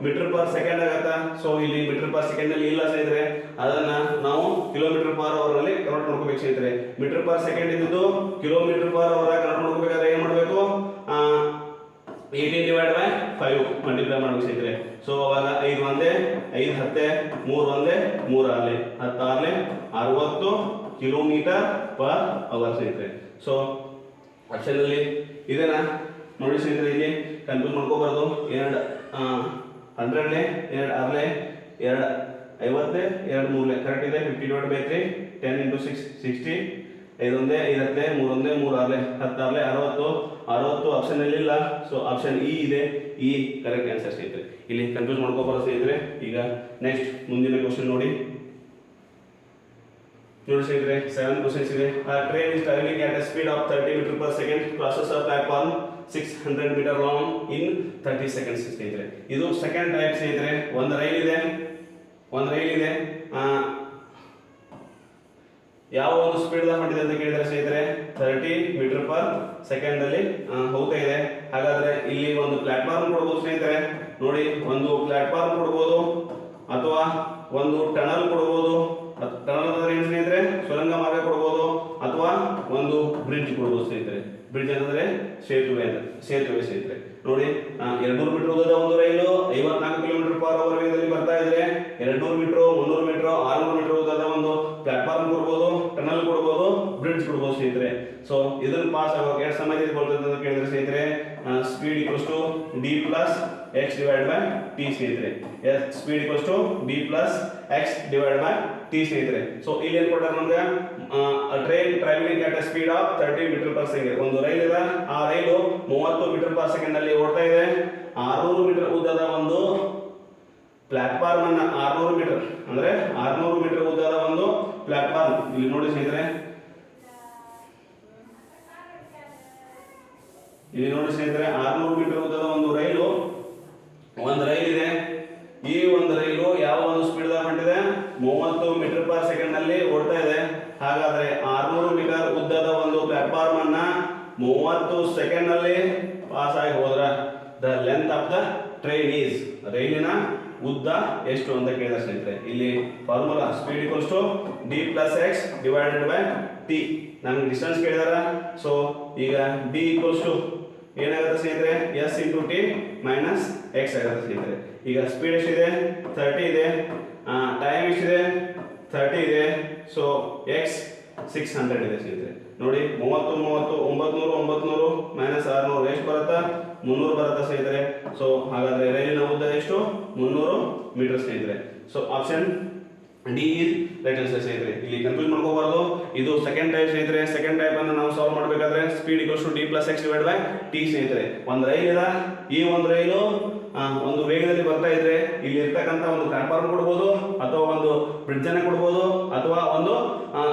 ಮೀಟರ್ ಪರ್ ಸೆಕೆಂಡ್ ಆಗತ್ತಾ. ಸೊ ಇಲ್ಲಿ ಮೀಟರ್ ಪರ್ ಸೆಕೆಂಡ್ ಅಲ್ಲಿ ಇಲ್ಲ ಸ್ನೇಹಿತರೆ, ಅದನ್ನ ನಾವು ಕಿಲೋಮೀಟರ್ ಪರ್ ಅವರ್ ಅಲ್ಲಿ ಕನ್ವರ್ಟ್ ಮಾಡ್ಕೋಬೇಕು ಸ್ನೇಹಿತರೆ. ಮೀಟರ್ ಪರ್ ಸೆಕೆಂಡ್ ಇದ್ದು ಕಿಲೋಮೀಟರ್ ಪರ್ ಅವರ್ ಕನ್ವರ್ಟ್ ಮಾಡ್ಕೋಬೇಕಾದ್ರೆ ಏನ್ ಮಾಡಬೇಕು, 18 ಡಿವೈಡ್ ಬೈ 5 ಮಲ್ಟಿಪ್ಲೈ ಮಾಡಬೇಕು ಸ್ನೇಹಿತರೆ. ಸೊ ಅವಾಗ 5 ಒಂದೇ 5 10 3 ಒಂದೇ 3 ಆರ್ಲೆ 10 ಆರ್ಲೆ 60 ಕಿಲೋಮೀಟರ್ ಪರ್ ಅವರ್ ಸ್ನೇಹಿತರೆ. ಸೊ ಆಪ್ಷನ್ ಅಲ್ಲಿ ಇದನ್ನ ನೋಡಿ ಸ್ನೇಹಿತರೆ, ಇಲ್ಲಿ ಕನ್ಫ್ಯೂಸ್ ಮಾಡ್ಕೋಬಾರ್ದು. 2 100 2 ಆರ್ಲೆ 2 50 2 3 ಕರೆಕ್ಟ್ ಇದೆ. 50 ಡಿವೈಡ್ ಬೈ 3 10 into 6 60 5 ಒಂದೇ 5 10 3 ಒಂದೇ 3 ಆರ್ಲೆ 10 ಆರ್ಲೆ 60 ಆಪ್ಷನ್ ಅಲ್ಲಿ ಇಲ್ಲ. ಸೊ ಆಪ್ಷನ್ ಇ ಇದೆ, ಇ ಕರೆಕ್ಟ್ ಆನ್ಸರ್ ಸ್ನೇಹಿತರೆ. ಇಲ್ಲಿ ಕನ್ಫ್ಯೂಸ್ ಮಾಡ್ಕೋಬಾರ್ದು ಸ್ನೇಹಿತರೆ. ಈಗ ನೆಕ್ಸ್ಟ್ ಮುಂದಿನ ಕ್ವಶನ್ ನೋಡಿ ಸ್ನೇಹಿತರೆ. 7 ಕ್ವಶನ್ಸ್ ಇದೆ. Train is travelling at a speed of 30 meter per second crosses a platform 600 meter long in 30 seconds ಸ್ನೇಹಿತರೆ. ಇದು ಸೆಕೆಂಡ್ ಟೈಪ್ ಸ್ನೇಹಿತರೆ. ಒಂದು ರೈಲ್ ಇದೆ ಯಾವ ಒಂದು ಸ್ಪೀಡ್ ದಾಗ ಹೊಂಟಿದೆ ಅಂತ ಕೇಳಿದ್ರೆ ಸ್ನೇಹಿತರೆ 30 ಮೀಟರ್ ಪರ್ ಸೆಕೆಂಡ್ ಅಲ್ಲಿ ಹೋಗ್ತಾ ಇದೆ. ಹಾಗಾದ್ರೆ ಇಲ್ಲಿ ಒಂದು ಪ್ಲಾಟ್ಫಾರ್ಮ್ ಕೊಡಬಹುದು ಸ್ನೇಹಿತರೆ. ನೋಡಿ ಒಂದು ಪ್ಲಾಟ್ಫಾರ್ಮ್ ಕೊಡಬಹುದು ಅಥವಾ ಒಂದು ಟನಲ್ ಕೊಡಬಹುದು. ಟನಲ್ ಅಂದ್ರೆ ಏನು ಸ್ನೇಹಿತರೆ, ಸುರಂಗ ಮಾರ್ಗ ಕೊಡಬಹುದು ಅಥವಾ ಒಂದು ಬ್ರಿಡ್ಜ್ ಕೊಡಬಹುದು ಸ್ನೇಹಿತರೆ. ಬ್ರಿಡ್ಜ್ ಅಂತಂದ್ರೆ ಸೇತುವೆ ಸ್ನೇಹಿತರೆ. ನೋಡಿ 200 ಮೀಟರ್ ಉದ್ದದ ಒಂದು ರೈಲು 54 ಕಿಲೋಮೀಟರ್ ಪರ್ ಅವರ್ ವೇಗದಲ್ಲಿ ಬರ್ತಾ ಇದ್ರೆ 200 ಮೀಟರ್ 300 ಮೀಟರ್ 600 ಮೀಟರ್ ಉದ್ದದ ಒಂದು ಪ್ಲಾಟ್ಫಾರ್ಮ್ ಕೊಡಬಹುದು, ಟನಲ್ ಕೊಡಬಹುದು, ಬ್ರಿಡ್ಜ್ ಕೊಡಬಹುದು ಸ್ನೇಹಿತರೆ. ಸೊ ಇದನ್ನ ಪಾಸ್ ಆಗೋಕೆ ಎಷ್ಟು ಸಮಯ ತೆಗೆದುಕೊಳ್ತದೆ ಅಂತ ಕೇಳಿದ್ರೆ ಸ್ನೇಹಿತರೆ, speed equals to D plus x divide by T ಸ್ನೇಹಿತರೆ. Speed equals to D plus x divide by T ಸ್ನೇಹಿತರೆ. ಸೊ ಇಲ್ಲಿ ಏನು ಕೊಟ್ಟಾರೆ ನಮ್ಗೆ, train travelling at a speed of 30 metre per second. ಒಂದು ರೈಲ್ ಇದೆ, ಆ ರೈಲು 30 ಮೀಟರ್ ಪರ್ ಸೆಕೆಂಡ್ ಅಲ್ಲಿ ಓಡ್ತಾ ಇದೆ. 600 ಮೀಟರ್ ಉದ್ದದ ಒಂದು ಪ್ಲಾಟ್ಫಾರ್ಮ್ ಅನ್ನ 600 ಮೀಟರ್ ಅಂದ್ರೆ 600 ಮೀಟರ್ ಉದ್ದದ ಒಂದು ಪ್ಲಾಟ್ಫಾರ್ಮ್ ಇಲ್ಲಿ ನೋಡಿ ಸ್ನೇಹಿತರೆ. ಇಲ್ಲಿ ನೋಡಿ ಸ್ನೇಹಿತರೆ 600 ಮೀಟರ್ ಉದ್ದದ ಒಂದು ರೈಲು ಇದೆ. ಈ ಒಂದು ರೈಲು ಯಾವ ಒಂದು ಸ್ಪೀಡ್ ದಾಗ ಹೊಂಟಿದೆ, 30 ಮೀಟರ್ ಪರ್ ಸೆಕೆಂಡ್ ನಲ್ಲಿ ಓಡ್ತಾ ಇದೆ. ಹಾಗಾದ್ರೆ 600 ಮೀಟರ್ ಉದ್ದದ ಒಂದು ಪ್ಲಾಟ್ಫಾರ್ಮ್ ಅನ್ನ 30 ಸೆಕೆಂಡ್ ನಲ್ಲಿ ಪಾಸ್ ಆಗಿ ಹೋದ್ರ the length of the train is, ರೈಲಿನ ಉದ್ದ ಎಷ್ಟು ಅಂತ ಕೇಳಿದ್ರೆ ಸ್ನೇಹಿತರೆ. ಇಲ್ಲಿ formula speed equals to D plus X divided by T. ನಮ್ಗೆ ಡಿಸ್ಟೆನ್ಸ್ ಕೇಳಿದಾರ. ಸೊ ಈಗ ಡಿ ಈಕ್ವಲ್ಸ್ ಟು ಏನಾಗುತ್ತೆ ಸ್ನೇಹಿತರೆ S into T minus X ಆಗುತ್ತೆ ಸ್ನೇಹಿತರೆ. ಈಗ ಸ್ಪೀಡ್ ಎಷ್ಟಿದೆ 30 ಇದೆ, ಟೈಮ್ ಎಷ್ಟಿದೆ 30 ಇದೆ, ಸೊ ಎಕ್ಸ್ 600 ಇದೆ ಸ್ನೇಹಿತರೆ. ನೋಡಿ 30 900 ಮೈನಸ್ 600 ಎಷ್ಟು ಬರುತ್ತಾ 300 ಬರುತ್ತಾ ಸ್ನೇಹಿತರೆ. ಸೊ ಹಾಗಾದ್ರೆ ರೈಲಿನ ಉದ್ದ ಎಷ್ಟು 300 ಮೀಟರ್ ಸ್ನೇಹಿತರೆ. So option D is right answer ಸ್ನೇಹಿತರೆ. ಇಲ್ಲಿ ಕನ್ಫ್ಯೂಸ್ ಮಾಡ್ಕೋಬಾರ್ದು, ಇದು ಸೆಕೆಂಡ್ ಟೈಪ್ ಸ್ನೇಹಿತರೆ. ಸೆಕೆಂಡ್ ಟೈಪ್ ಅನ್ನು ನಾವು ಸಾಲ್ವ್ ಮಾಡಬೇಕಾದ್ರೆ speed equals to D plus X divide by T ಸ್ನೇಹಿತರೆ. ಒಂದು ರೈಲ್ ಇದೆ, ಈ ಒಂದು ರೈಲು ಒಂದು ವೇಗದಲ್ಲಿ ಬರ್ತಾ ಇದ್ರೆ ಇಲ್ಲಿ ಇರ್ತಕ್ಕಂಥ ಒಂದು ಪ್ಲಾಟ್ಫಾರ್ಮ್ ಕೊಡ್ಬೋದು, ಅಥವಾ ಒಂದು ಬ್ರಿಡ್ಜ್ ಅನ್ನು ಕೊಡ್ಬೋದು, ಅಥವಾ ಒಂದು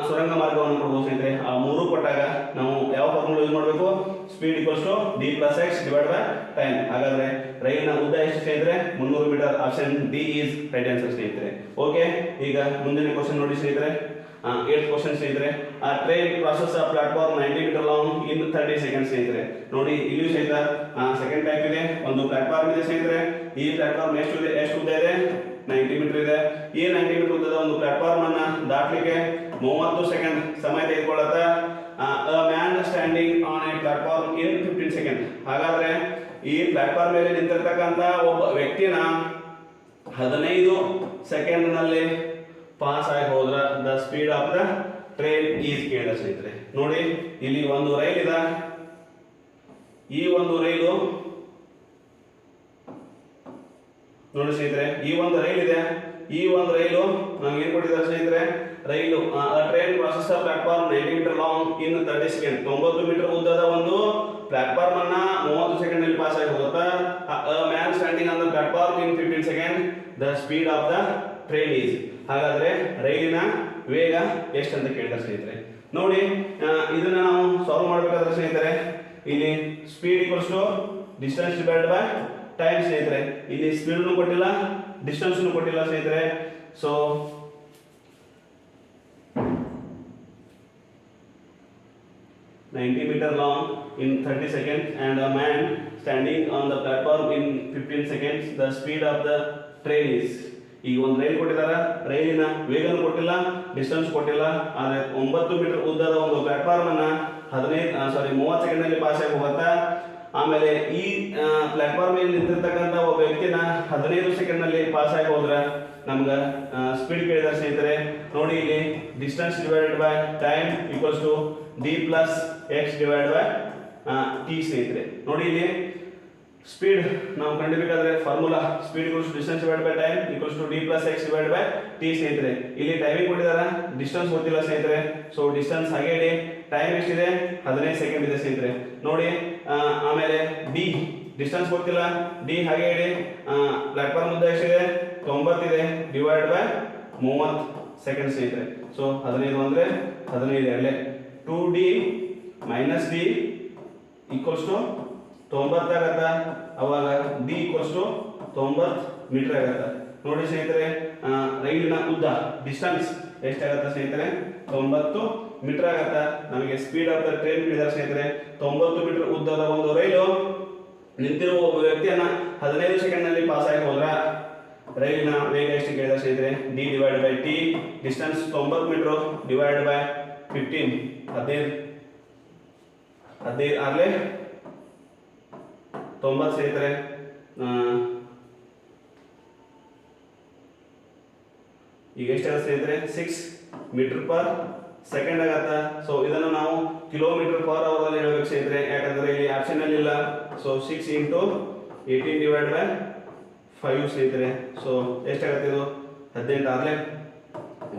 ಸುರಂಗ ಮಾರ್ಗವನ್ನು ಕೊಡ್ಬೋದು ಸ್ನೇಹಿತರೆ. ಆ ಮೂರು ಕೊಟ್ಟಾಗ ನಾವು ಯಾವ ಫಾರ್ಮುಲಾ ಯೂಸ್ ಮಾಡಬೇಕು, speed equals to D plus X divide by time. ಹಾಗಾದ್ರೆ ರೈಲಿನ ಉದ್ದ ಎಷ್ಟು ಸ್ನೇಹಿತರೆ 300 metre. Option D is right answer ಸ್ನೇಹಿತರೆ. ಓಕೆ, ಈಗ ಮುಂದಿನ ಕ್ವಶನ್ ನೋಡಿ ಸ್ನೇಹಿತರೆ. 8th ಕ್ವಶನ್ ಸ್ನೇಹಿತರೆ. A train crosses a platform 90 metre long in 30 seconds ಸ್ನೇಹಿತರೆ. ನೋಡಿ ಇಲ್ಲಿಯೂ ಸಹಿತ ಸೆಕೆಂಡ್ ಟೈಪ್ ಇದೆ, ಒಂದು ಪ್ಲಾಟ್ಫಾರ್ಮ್ ಇದೆ ಸ್ನೇಹಿತರೆ. ಈ ಪ್ಲಾಟ್ಫಾರ್ಮ್ ಎಷ್ಟು ಉದ್ದ ಇದೆ 90 ಮೀಟರ್ ಇದೆ. ಈ 90 ಮೀಟರ್ ಉದ್ದದ ಒಂದು ಪ್ಲಾಟ್ಫಾರ್ಮ್ ಅನ್ನ ದಾಟಲಿಕ್ಕೆ 30 ಸೆಕೆಂಡ್ ಸಮಯ ತೆಗೆದುಕೊಳ್ಳುತ್ತೆ. a man standing on a platform in 15 seconds. ಹಾಗಾದ್ರೆ ಈ ಪ್ಲಾಟ್ಫಾರ್ಮ್ ಮೇಲೆ ನಿಂತಿರ್ತಕ್ಕಂಥ ಒಬ್ಬ ವ್ಯಕ್ತಿನ 15 ಸೆಕೆಂಡ್ ನಲ್ಲಿ ಪಾಸ್ ಆಗಿ ಹೋದ್ರ the speed of the train is ಕೇಳಿದ ಸ್ನೇಹಿತರೆ. ನೋಡಿ ಇಲ್ಲಿ ಒಂದು ರೈಲ್ ಇದೆ, ಈ ಒಂದು ರೈಲು ನೋಡಿ ಸ್ನೇಹಿತರೆ, ಈ ಒಂದು ರೈಲ್ ಇದೆ. ಈ ಒಂದು ರೈಲು ನಮ್ಗೆ ಏನ್ ಕೊಟ್ಟಿದ್ದಾರೆ ಸ್ನೇಹಿತರೆ, rail train crosses platform 90 metre long in 30 second. 90 metre ಉದ್ದದ ಒಂದು ಪ್ಲಾಟ್ಫಾರ್ಮ್ ಅನ್ನ 30 ಸೆಕೆಂಡ್ ನಲ್ಲಿ ಪಾಸ್ ಆಗಿ ಹೋಗುತ್ತಾ. Man standing on the platform in 15 second the speed of the train is. ಹಾಗಾದ್ರೆ ರೈಲಿನ ವೇಗ ಎಷ್ಟು ಅಂತ ಕೇಳ್ತಾರೆ ಸ್ನೇಹಿತರೆ. ನೋಡಿ ಇದನ್ನ ನಾವು ಸಾಲ್ವ್ ಮಾಡಬೇಕಾದ್ರೆ ಸ್ನೇಹಿತರೆ, ಇಲ್ಲಿ speed equals to distance divided by time ಸ್ನೇಹಿತರೆ. ಇಲ್ಲಿ ಸ್ಪೀಡ್ ಕೊಟ್ಟಿಲ್ಲ, ಡಿಸ್ಟೆನ್ಸ್ ಕೊಟ್ಟಿಲ್ಲ ಸ್ನೇಹಿತರೆ. So 90 meter long in 30 seconds and a man standing on the platform in 15 seconds. The speed of the train is. ಈ ಒಂದು ರೈಲ್ ಕೊಟ್ಟಿದ್ದಾರೆ, ರೈಲಿನ ವೇಗನೂ ಕೊಟ್ಟಿಲ್ಲ, ಡಿಸ್ಟೆನ್ಸ್ ಕೊಟ್ಟಿಲ್ಲ. ಆದರೆ 9 ಮೀಟರ್ ಉದ್ದದ ಒಂದು ಪ್ಲಾಟ್ಫಾರ್ಮ್ ಅನ್ನ 30 ಸೆಕೆಂಡ್ ನಲ್ಲಿ ಪಾಸ್ ಆಗಿ ಹೋಗುತ್ತಾ. ಆಮೇಲೆ ಈ ಪ್ಲಾಟ್ಫಾರ್ಮ್ ಮೇಲೆ ನಿಂತಿರ್ತಕ್ಕಂಥ ಒಬ್ಬ ವ್ಯಕ್ತಿನ 15 ಸೆಕೆಂಡ್ ನಲ್ಲಿ ಪಾಸ್ ಆಗಿ ಹೋದ್ರೆ ನಮ್ಗೆ ಸ್ಪೀಡ್ ಕೇಳಿದಾರೆ ಸ್ನೇಹಿತರೆ. ನೋಡಿ ಇಲ್ಲಿ distance divided by time equals to D plus X divide by T ಸ್ನೇಹಿತರೆ. ನೋಡಿ ಇಲ್ಲಿ ಸ್ಪೀಡ್ ನಾವು ಕಂಡುಹಿಡಿಯಬೇಕಾದ್ರೆ formula speed equals to distance divide by time equals to D plus X divide by T ಸ್ನೇಹಿತರೆ. ಇಲ್ಲಿ ಟೈಮಿಂಗ್ ಕೊಟ್ಟಿದ್ದಾರೆ, ಡಿಸ್ಟೆನ್ಸ್ ಗೊತ್ತಿಲ್ಲ ಸ್ನೇಹಿತರೆ. ಸೊ ಡಿಸ್ಟೆನ್ಸ್ ಹಾಗೆ ಇಡಿ, ಟೈಮ್ ಎಷ್ಟಿದೆ 15 ಸೆಕೆಂಡ್ ಇದೆ ಸ್ನೇಹಿತರೆ. ನೋಡಿ ಆಮೇಲೆ ಡಿ ಡಿಸ್ಟೆನ್ಸ್ ಗೊತ್ತಿಲ್ಲ, ಡಿ ಹಾಗೆ ಇಡಿ. ಪ್ಲಾಟ್ಫಾರ್ಮ್ ಉದ್ದ ಎಷ್ಟಿದೆ 90 ಇದೆ, ಡಿವೈಡ್ ಬೈ 30 ಸೆಕೆಂಡ್ ಸ್ನೇಹಿತರೆ. ಸೊ 15 ಅಂದ್ರೆ 15 ಅಲ್ಲೇ 2d minus D equals to 90 ಆಗತ್ತ. ಅವಾಗ ಡಿ ಈಕ್ವಲ್ಸ್ ಟು 90 ಮೀಟರ್ ಆಗತ್ತ. ನೋಡಿ ಸ್ನೇಹಿತರೆ, ರೈಲಿನ ಉದ್ದ ಡಿಸ್ಟೆನ್ಸ್ ಎಷ್ಟಾಗತ್ತ ಸ್ನೇಹಿತರೆ 90 ಮೀಟರ್ ಆಗತ್ತ. ನಮಗೆ ಸ್ಪೀಡ್ ಆಫ್ ದ ಟ್ರೈನ್ ಹೇಳಿದಾರೆ ಸ್ನೇಹಿತರೆ. 90 ಮೀಟರ್ ಉದ್ದದ ಒಂದು ರೈಲು ನಿಂತಿರುವ ಒಬ್ಬ ವ್ಯಕ್ತಿಯನ್ನ 15 ಸೆಕೆಂಡ್ ನಲ್ಲಿ ಪಾಸ್ ಆಗಿ ಹೋದ್ರ ರೈಲಿನ ವೇಗ ಎಷ್ಟು ಕೇಳಿದಾರೆ ಸ್ನೇಹಿತರೆ, D divide by T. Distance 90 metre divide by 15 15 ಆಗಲೇ 90 ಸ್ನೇಹಿತರೆ. ಈಗ ಎಷ್ಟಾಗುತ್ತೆ ಸ್ನೇಹಿತರೆ 6 ಮೀಟರ್ ಪರ್ ಸೆಕೆಂಡ್ ಆಗತ್ತ. ಸೊ ಇದನ್ನು ನಾವು ಕಿಲೋಮೀಟರ್ ಪರ್ ಅವರ್ ಅಲ್ಲಿ ಹೇಳಬೇಕು ಸ್ನೇಹಿತರೆ, ಯಾಕಂದ್ರೆ ಇಲ್ಲಿ ಆಪ್ಷನ್ ಅಲ್ಲಿ ಇಲ್ಲ. ಸೊ 6 ಇಂಟು 18 ಡಿವೈಡ್ ಬೈ 5 ಸ್ನೇಹಿತರೆ. ಸೊ ಎಷ್ಟಾಗುತ್ತೆ ಇದು 18 ಆಗಲೇ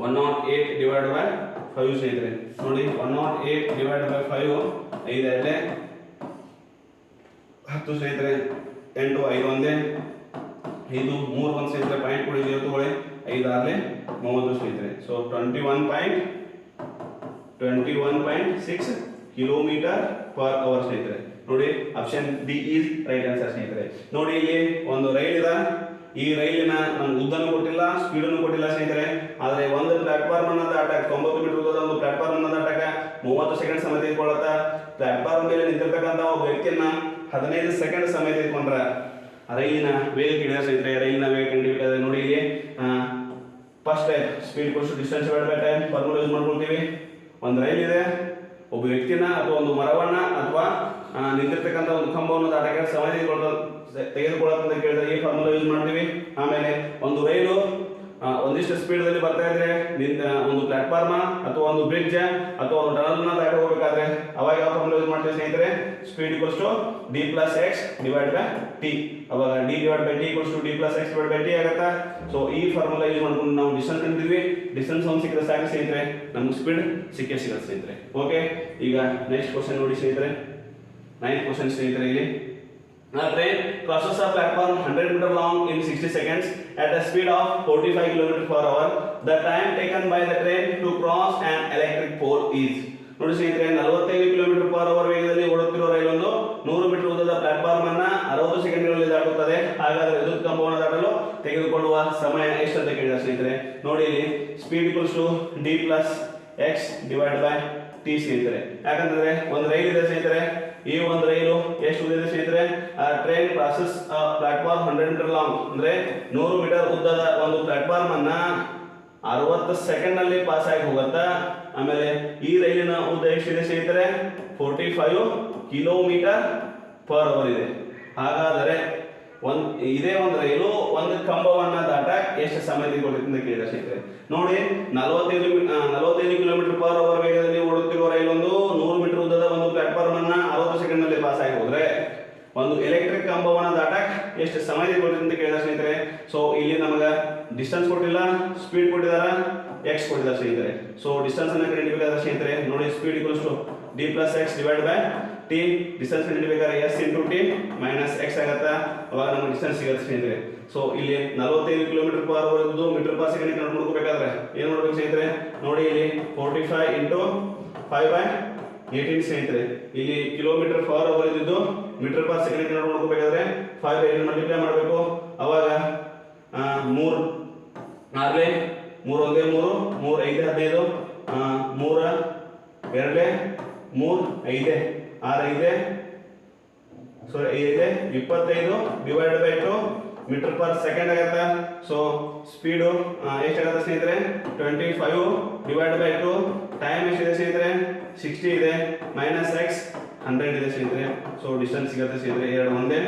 108 ಡಿವೈಡ್ ಬೈ 5 ಸ್ನೇಹಿತರೆ. ನೋಡಿ 108 ಡಿವೈಡ್ ಬೈ 5 5 ಆಗಲೇ 10 ಸ್ನೇಹಿತರೆ. 8 5 ಒಂದೇ, ಇದು 3 1 ಸ್ನೇಹಿತರೆ. ಪಾಯಿಂಟ್ ಕೊಡಿ, 0 ತಗೊಳ್ಳಿ. 5 ಆಗಲೇ 30 ಸ್ನೇಹಿತರೆ. ಸೊ 21.6 ಕಿಲೋಮೀಟರ್ ಪರ್ ಅವರ್ ಸ್ನೇಹಿತರೆ. ನೋಡಿ option D is right answer ಸ್ನೇಹಿತರೆ. ನೋಡಿ ಇಲ್ಲಿ ಒಂದು ರೈಲ್ ಇದೆ, ಈ ರೈಲಿನ ನಮ್ಗೆ ಉದ್ದನೂ ಕೊಟ್ಟಿಲ್ಲ, ಸ್ಪೀಡನ್ನು ಕೊಟ್ಟಿಲ್ಲ ಸ್ನೇಹಿತರೆ. ಆದರೆ ಒಂದು ಪ್ಲಾಟ್ಫಾರ್ಮ್ ಅನ್ನ ದಾಟಕ್ಕೆ 90 ಮೀಟರ್ ಉದ್ದದ ಒಂದು ಪ್ಲಾಟ್ಫಾರ್ಮ್ ಅನ್ನ ದಾಟಕ್ಕೆ 30 ಸೆಕೆಂಡ್ ಸಮಯ ತೆಗೆದುಕೊಳ್ಳುತ್ತಾ. ಪ್ಲಾಟ್ಫಾರ್ಮ್ ಮೇಲೆ ನಿಂತಿರ್ತಕ್ಕಂಥ ಒಬ್ಬ ವ್ಯಕ್ತಿಯನ್ನ 15 ಸೆಕೆಂಡ್ ಸಮಯ ತೆಗೆದುಕೊಂಡ್ರೆ ರೈಲಿನ ವೇಗ ಕೇಳಿದ ಸ್ನೇಹಿತರೆ. ರೈಲಿನ ವೇಗ ಕಂಡುಹಿಡಿಯಬೇಕಾದ್ರೆ ನೋಡಿ ಇಲ್ಲಿ ಫಸ್ಟ್ ಟೈಮ್ ಸ್ಪೀಡ್ ಕೊಟ್ಟು distance divide by time formula use ಮಾಡ್ಕೊಳ್ತೀವಿ. ಒಂದು ರೈಲ್ ಇದೆ, ಒಬ್ಬ ವ್ಯಕ್ತಿನ ಅಥವಾ ಒಂದು ಮರವನ್ನ ಅಥವಾ ನಿಂತಿರ್ತಕ್ಕಂಥ ಒಂದು ಕಂಬವನ್ನು ದಾಟಕ್ಕೆ ಸಮಯ ತೆಗೆದುಕೊಳ್ಳುತ್ತೆ ಅಂತ ಕೇಳಿದ್ರೆ ಈ ಫಾರ್ಮುಲಾ ಯೂಸ್ ಮಾಡ್ತೀವಿ. ಆಮೇಲೆ ಒಂದು ರೈಲು ಒಂದಿಷ್ಟು ಸ್ಪೀಡ್ದಲ್ಲಿ ಬರ್ತಾ ಇದ್ರೆ ಒಂದು ಪ್ಲಾಟ್ಫಾರ್ಮ್ ಅಥವಾ ಒಂದು ಬ್ರಿಡ್ಜ್ ಅಥವಾ ಒಂದು ಟನಲ್ನ ದಾಟಿ ಹೋಗಬೇಕಾದ್ರೆ ಅವಾಗ ಯಾವ ಫಾರ್ಮುಲಾ ಯೂಸ್ ಮಾಡ್ತೀವಿ ಸ್ನೇಹಿತರೆ? Speed equals to D plus X divide by T. ಅವಾಗ D divide by T equals to D plus X divide by T ಆಗುತ್ತಾ? ಸೊ ಈ ಫಾರ್ಮುಲಾ ಯೂಸ್ ಮಾಡ್ಕೊಂಡು ನಾವು ಡಿಸ್ಟೆನ್ಸ್ ಕಂಡಿದ್ವಿ. ಡಿಸ್ಟೆನ್ಸ್ ಒಂದು ಸಿಕ್ಕಿದ್ರೆ ಸಾಕು ಸ್ನೇಹಿತರೆ, ನಮ್ಗೆ ಸ್ಪೀಡ್ ಸಿಕ್ಕೇ ಸಿಗುತ್ತೆ ಸ್ನೇಹಿತರೆ. ಓಕೆ, ಈಗ ನೆಕ್ಸ್ಟ್ ಕ್ವಶನ್ ನೋಡಿ ಸ್ನೇಹಿತರೆ. 9th ಕ್ವಶನ್ ಸ್ನೇಹಿತರೆ. ಇಲ್ಲಿ a train crosses a platform 100 meter long in 60 seconds at a speed of 45 km per hour. The time taken by the train to cross an electric pole is. ನೋಡಿ ಸ್ನೇಹಿತರೆ, 45 kilometre per hour ವೇಗದಲ್ಲಿ ಓಡುತ್ತಿರುವ ರೈಲೊಂದು 100 metre ಉದ್ದದ platform ಅನ್ನ 60 ಸೆಕೆಂಡ್ಗಳಲ್ಲಿ ದಾಟುತ್ತದೆ. ಹಾಗಾದರೆ ವಿದ್ಯುತ್ ಕಂಬವನ್ನು ದಾಟಲು ತೆಗೆದುಕೊಳ್ಳುವ ಸಮಯ ಎಷ್ಟು ಅಂತ ಕೇಳಿದ ಸ್ನೇಹಿತರೆ. ನೋಡಿ ಇಲ್ಲಿ speed equals to D plus X divide by T ಸ್ನೇಹಿತರೆ. ಯಾಕಂತಂದ್ರೆ ಒಂದು ರೈಲ್ ಇದೆ ಸ್ನೇಹಿತರೆ, ಈ ಒಂದು ರೈಲು ಎಷ್ಟು ಉದ್ದ ಇದೆ ಸ್ನೇಹಿತರೆ? Train crosses platform 100 metre long, ಅಂದ್ರೆ 100 ಮೀಟರ್ ಉದ್ದದ ಒಂದು ಪ್ಲಾಟ್ಫಾರ್ಮ್ ಅನ್ನ 60 ಸೆಕೆಂಡ್ ನಲ್ಲಿ ಪಾಸ್ ಆಗಿ ಹೋಗುತ್ತಾ. ಆಮೇಲೆ ಈ ರೈಲಿನ ಉದ್ದ ಎಷ್ಟಿದೆ ಸ್ನೇಹಿತರೆ? 45 ಕಿಲೋಮೀಟರ್ ಪರ್ ಅವರ್ ಇದೆ. ಹಾಗಾದರೆ ಇದೇ ಒಂದು ರೈಲು ಒಂದು ಕಂಬವನ್ನ ದಾಟಕ್ ಎಷ್ಟು ಸಮಯ ತೆಗೆದುಕೊಳ್ಳುತ್ತೆ ಅಂತ ಕೇಳಿದ ಸ್ನೇಹಿತರೆ. ನೋಡಿ 45 ಕಿಲೋಮೀಟರ್ ಪರ್ ಅವರ್ ವೇಗದಲ್ಲಿ ಓಡುತ್ತಿರುವ ರೈಲು ಒಂದು 100 ಮೀಟರ್ ಉದ್ದದ ಒಂದು ಪ್ಲಾಟ್ಫಾರ್ಮ್ ಅನ್ನ 60 ಸೆಕೆಂಡ್ ನಲ್ಲಿ ಪಾಸ್ ಆಗಿ ಹೋದ್ರೆ ಒಂದು ಎಲೆಕ್ಟ್ರಿಕ್ ಕಂಬವನ್ನ ದಾಟಕ್ ಎಷ್ಟು ಸಮಯ ತೆಗೆದುಕೊಳ್ಳುತ್ತೆ ಅಂತ ಕೇಳಿದ ಸ್ನೇಹಿತರೆ. ಸೊ ಇಲ್ಲಿ ನಮಗ ಡಿಸ್ಟೆನ್ಸ್ ಕೊಟ್ಟಿಲ್ಲ, ಸ್ಪೀಡ್ ಕೊಟ್ಟಿದಾರ, ಎಕ್ಸ್ ಕೊಟ್ಟಿದ್ದಾರೆ ಸ್ನೇಹಿತರೆ. ಸೊ ಡಿಸ್ಟೆನ್ಸ್ ಅನ್ನ ಕಂಡುಹಿಡಿಯಬೇಕಾದ ಸ್ನೇಹಿತರೆ, ನೋಡಿ speed equals to D plus X divide by T. Distance ಕಂಡುಹಿಡಿಯಬೇಕಾದ್ರೆ S into T minus X ಆಗತ್ತಾ, ಅವಾಗ ನಮಗೆ ಡಿಸ್ಟೆನ್ಸ್ ಸಿಗುತ್ತೆ ಸ್ನೇಹಿತರೆ. ಸೊ ಇಲ್ಲಿ 45 ಕಿಲೋಮೀಟರ್ ಪರ್ ಅವರ್ ಇದ್ದು ಮೀಟರ್ ಪರ್ ಸೆಕೆಂಡ್ ಕನ್ವರ್ಟ್ ಮಾಡ್ಕೋಬೇಕಾದ್ರೆ ಏನು ಮಾಡ್ಬೇಕು ಸ್ನೇಹಿತರೆ? ನೋಡಿ ಇಲ್ಲಿ 45 ಇಂಟು 5 ಬೈ 18 ಸ್ನೇಹಿತರೆ. ಇಲ್ಲಿ ಕಿಲೋಮೀಟರ್ ಪರ್ ಅವರ್ ಇದ್ದು ಮೀಟರ್ ಪರ್ ಸೆಕೆಂಡ್ ಕನ್ವರ್ಟ್ ಮಾಡ್ಕೋಬೇಕಾದ್ರೆ 5 ಬೈ 18 ಮಲ್ಟಿಪ್ಲೈ ಮಾಡಬೇಕು. ಅವಾಗ 3 ಆರ್ಲೆ 3 ಒಂದೇ 3 3 5 15 3 2 3 5 6 5 so 5 25 divide by 2 metre per second ಆಗುತ್ತೆ. ಸೊ ಸ್ಪೀಡು ಎಷ್ಟಾಗುತ್ತೆ ಸ್ನೇಹಿತರೆ? 25 ಡಿವೈಡ್ ಬೈ 2. ಟೈಮ್ ಎಷ್ಟಿದೆ ಸ್ನೇಹಿತರೆ? 60 ಇದೆ, ಮೈನಸ್ ಎಕ್ಸ್ 100 ಇದೆ ಸ್ನೇಹಿತರೆ. ಸೊ ಡಿಸ್ಟೆನ್ಸ್ ಸಿಗುತ್ತೆ ಸ್ನೇಹಿತರೆ. 2 ಒಂದೇ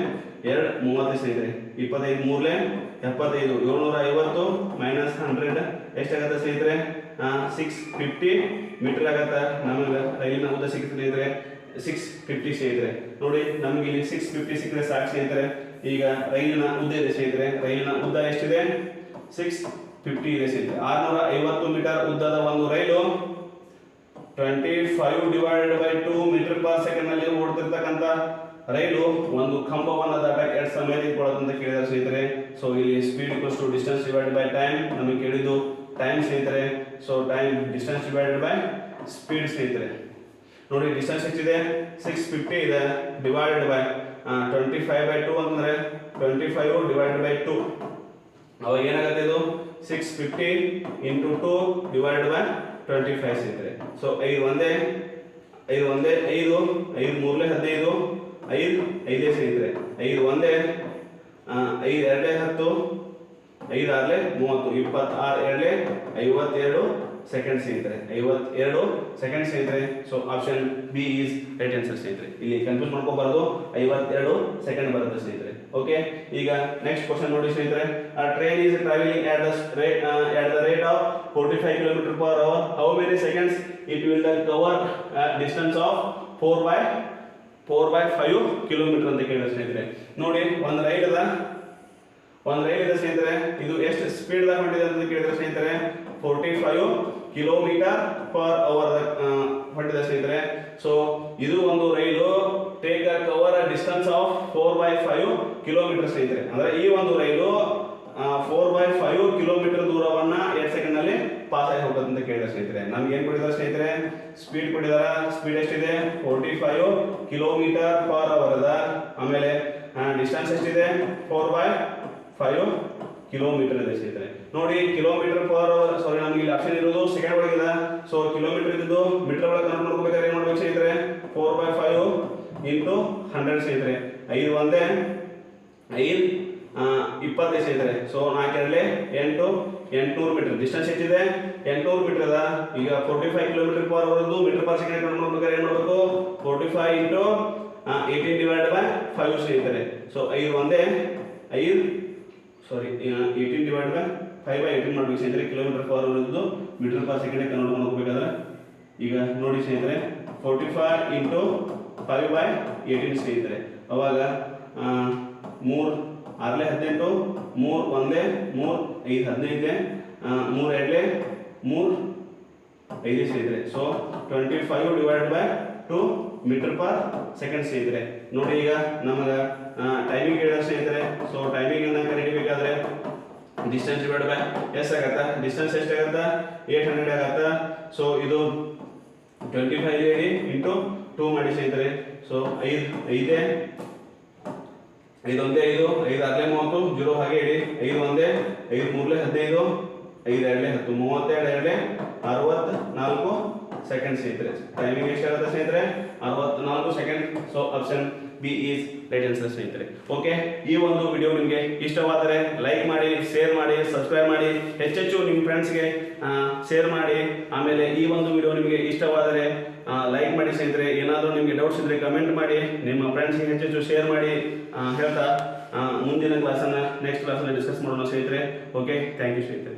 2 30 ಸ್ನೇಹಿತರೆ. 25 3 75 750 ಮೈನಸ್ 100 ಎಷ್ಟಾಗುತ್ತೆ ಸ್ನೇಹಿತರೆ? 650 ಮೀಟರ್ ಆಗತ್ತೆ. ನಮಗೆ ರೈಲಿನ ಉದ್ದ ಸಿಗುತ್ತೆ ಸ್ನೇಹಿತರೆ 650 ಸ್ನೇಹಿತರೆ. ನೋಡಿ ನಮ್ಗೆ ಇಲ್ಲಿ 650 ಸಿಕ್ಕರೆ ಸಾಕು ಸ್ನೇಹಿತರೆ. ಈಗ ರೈಲಿನ ಉದ್ದ ಇದೆ ಸ್ನೇಹಿತರೆ. ರೈಲಿನ ಉದ್ದ ಎಷ್ಟಿದೆ? 650 ಇದೆ ಸ್ನೇಹಿತರೆ. 650 ಮೀಟರ್ ಉದ್ದದ ಒಂದು ರೈಲು 25 divided by 2 metre per second ನಲ್ಲಿ ಓಡ್ತಿರ್ತಕ್ಕಂಥ ರೈಲು ಒಂದು ಕಂಬವನ್ನು ದಾಟಕ್ಕೆ ಎಷ್ಟು ಸಮಯ ತೆಗೆದುಕೊಳ್ಳುತ್ತೆ ಅಂತ ಕೇಳಿದ್ದಾರೆ ಸ್ನೇಹಿತರೆ. ಸೊ ಇಲ್ಲಿ speed equals to distance divided by time. ನಮಗೆ ಕೇಳಿದ್ದು ಟೈಮ್ ಸ್ನೇಹಿತರೆ. So time distance divided by speed ಸ್ನೇಹಿತರೆ. ನೋಡಿ ಡಿಸ್ಟೆನ್ಸ್ ಎಷ್ಟಿದೆ? 650 ಇದೆ, ಡಿವೈಡೆಡ್ ಬೈ 25 ಬೈ 2 ಅಂದ್ರೆ 25 ಡಿವೈಡೆಡ್ ಬೈ 2. ಅವಾಗ ಏನಾಗುತ್ತೆ ಇದು? 650 ಇಂಟು 2 ಡಿವೈಡೆಡ್ ಬೈ 25 ಸ್ನೇಹಿತರೆ. ಸೊ 5 ಒಂದೇ 5 ಒಂದೇ 5 5 3 15 5 5 ಸ್ನೇಹಿತರೆ. 5 ಒಂದೇ 5 2 10 5 6 30 26 2 52 ಸೆಕೆಂಡ್ ಸ್ನೇಹಿತರೆ. 52 ಸೆಕೆಂಡ್ ಸ್ನೇಹಿತರೆ. So option B is right answer ಸ್ನೇಹಿತರೆ. ಇಲ್ಲಿ ಕನ್ಫ್ಯೂಸ್ ಮಾಡ್ಕೋಬಾರದು, 52 ಸೆಕೆಂಡ್ ಬರುತ್ತೆ ಸ್ನೇಹಿತರೆ. ಓಕೆ, ಈಗ ನೆಕ್ಸ್ಟ್ ಕ್ವಶನ್ ನೋಡಿ ಸ್ನೇಹಿತರೆ. Train is travelling at the rate of 45 km per hour. How many seconds it will cover a distance of 4 by 5 km ಅಂತ ಕೇಳಿದ್ರೆ ಸ್ನೇಹಿತರೆ. ನೋಡಿ ಒಂದು ರೈಲ್ ಇದೆ ಸ್ನೇಹಿತರೆ. ಇದು ಎಷ್ಟು ಸ್ಪೀಡ್ ದಾಗ ಹೊಂಟಿದೆ ಅಂತ ಕೇಳಿದ್ರೆ ಸ್ನೇಹಿತರೆ 45 ಕಿಲೋಮೀಟರ್ ಪರ್ ಅವರ್ ಹೊಂಟಿದೆ ಸ್ನೇಹಿತರೆ. ಸೊ ಇದು ಒಂದು rail take cover distance of 4 by 5 kilometre ಸ್ನೇಹಿತರೆ. ಅಂದ್ರೆ ಈ ಒಂದು ರೈಲು 4 by 5 ಕಿಲೋಮೀಟರ್ ದೂರವನ್ನ 2 ಸೆಕೆಂಡ್ ನಲ್ಲಿ ಪಾಸ್ ಆಗಿ ಹೋಗುತ್ತೆ ಅಂತ ಕೇಳಿದ್ರೆ ಸ್ನೇಹಿತರೆ. ನಮ್ಗೆ ಏನ್ ಕೊಟ್ಟಿದ್ದಾರೆ ಸ್ನೇಹಿತರೆ? ಸ್ಪೀಡ್ ಕೊಟ್ಟಿದ್ದಾರೆ. ಸ್ಪೀಡ್ ಎಷ್ಟಿದೆ? 45 ಕಿಲೋಮೀಟರ್ ಪರ್ ಅವರ್ ಅದ. ಆಮೇಲೆ ಡಿಸ್ಟೆನ್ಸ್ ಎಷ್ಟಿದೆ? 4 by 5 ಕಿಲೋಮೀಟರ್ ಇದೆ ಸ್ನೇಹಿತರೆ. ನೋಡಿ ಕಿಲೋಮೀಟರ್ ಪರ್ ಅವರ್, ಸಾರಿ ನಮ್ಗೆ ಇಲ್ಲಿ ಆಪ್ಷನ್ ಇರೋದು ಸೆಕೆಂಡ್ ಒಳಗಿದೆ. ಸೊ ಕಿಲೋಮೀಟರ್ ಇದ್ದು ಮೀಟರ್ ಒಳಗೆ ಕನ್ವರ್ಟ್ ಮಾಡ್ಕೋಬೇಕಾದ್ರೆ ಏನ್ ಮಾಡ್ಬೇಕು ಸ್ನೇಹಿತರೆ? 4 by 5 ಇಂಟು 100 ಸ್ನೇಹಿತರೆ. 5 ಒಂದೇ 5 20 ಸ್ನೇಹಿತರೆ. So 4 2 800 metre. ಡಿಸ್ಟೆನ್ಸ್ ಎಷ್ಟಿದೆ? 800 ಮೀಟರ್ ಅದ. ಈಗ 45 kilometre per hour metre per second convert ಮಾಡ್ಬೇಕಾದ್ರೆ ಏನ್ ಮಾಡಬೇಕು? 45 ಇಂಟು 18 ಡಿವೈಡೆಡ್ ಬೈ 5 ಸ್ನೇಹಿತರೆ. ಸೊ 5 ಒಂದೇ 18 ಡಿವೈಡೆಡ್ ಬೈ 5 ಬೈ 18 ಮಾಡಬೇಕು ಸ್ನೇಹಿತರೆ. ಕಿಲೋಮೀಟರ್ ಪರ್ ಅವರ್ ಇದ್ದು ಮೀಟರ್ ಪರ್ ಸೆಕೆಂಡ್ ಕನ್ವರ್ಟ್ ಮಾಡ್ಕೋಬೇಕಾದ್ರೆ ಈಗ ನೋಡಿ ಸ್ನೇಹಿತರೆ 45 ಇಂಟು 5 ಬೈ 18 ಸ್ನೇಹಿತರೆ. ಅವಾಗ 3 6 18 3 ಒಂದೇ 3 5 15 3 2 3 5 ಸ್ನೇಹಿತರೆ. So 25 divided by 2 metre per second ಸ್ನೇಹಿತರೆ. ನೋಡಿ ಈಗ ನಮಗೆ ಟೈಮಿಂಗ್ ಹೇಳಿದ್ರೆ ಸ್ನೇಹಿತರೆ. ಸೊ ಟೈಮಿಂಗ್ ಅನ್ನ ಕಂಡುಹಿಡಿಯಬೇಕಾದ್ರೆ ಡಿಸ್ಟೆನ್ಸ್ ಡಿವೈಡ್ ಬೈ ಎಷ್ಟಾಗತ್ತಾ, ಡಿಸ್ಟೆನ್ಸ್ ಎಷ್ಟಾಗತ್ತಾ 800 ಆಗತ್ತಾ. ಸೊ ಇದು 25 ಹೇಳಿ ಇಂಟು 2 ಮಾಡಿ ಸ್ನೇಹಿತರೆ. ಸೊ 5 ಒಂದೇ 5 6 30 0 ಹಾಗೆ ಹೇಳಿ 5 ಒಂದೇ 5 3 15 5 2 10 32 64 ಸೆಕೆಂಡ್ ಸ್ನೇಹಿತರೆ. ಟೈಮಿಂಗ್ ಎಷ್ಟಾಗುತ್ತೆ ಸ್ನೇಹಿತರೆ 64 second. So option B is right answer ಸ್ನೇಹಿತರೆ. ಓಕೆ, ಈ ಒಂದು ವಿಡಿಯೋ ನಿಮಗೆ ಇಷ್ಟವಾದರೆ ಲೈಕ್ ಮಾಡಿ, ಶೇರ್ ಮಾಡಿ, ಸಬ್ಸ್ಕ್ರೈಬ್ ಮಾಡಿ, ಹೆಚ್ಚೆಚ್ಚು ನಿಮ್ಮ ಫ್ರೆಂಡ್ಸ್ಗೆ ಶೇರ್ ಮಾಡಿ. ಆಮೇಲೆ ಈ ಒಂದು ವಿಡಿಯೋ ನಿಮಗೆ ಇಷ್ಟವಾದರೆ ಲೈಕ್ ಮಾಡಿ ಸ್ನೇಹಿತರೆ. ಏನಾದರೂ ನಿಮಗೆ ಡೌಟ್ಸ್ ಇದ್ದರೆ ಕಮೆಂಟ್ ಮಾಡಿ, ನಿಮ್ಮ ಫ್ರೆಂಡ್ಸ್ಗೆ ಹೆಚ್ಚೆಚ್ಚು ಶೇರ್ ಮಾಡಿ ಹೇಳ್ತಾ ಮುಂದಿನ ಕ್ಲಾಸನ್ನು ನೆಕ್ಸ್ಟ್ ಕ್ಲಾಸನ್ನು ಡಿಸ್ಕಸ್ ಮಾಡೋಣ ಸ್ನೇಹಿತರೆ. ಓಕೆ, ಥ್ಯಾಂಕ್ ಯು ಸ್ನೇಹಿತರೆ.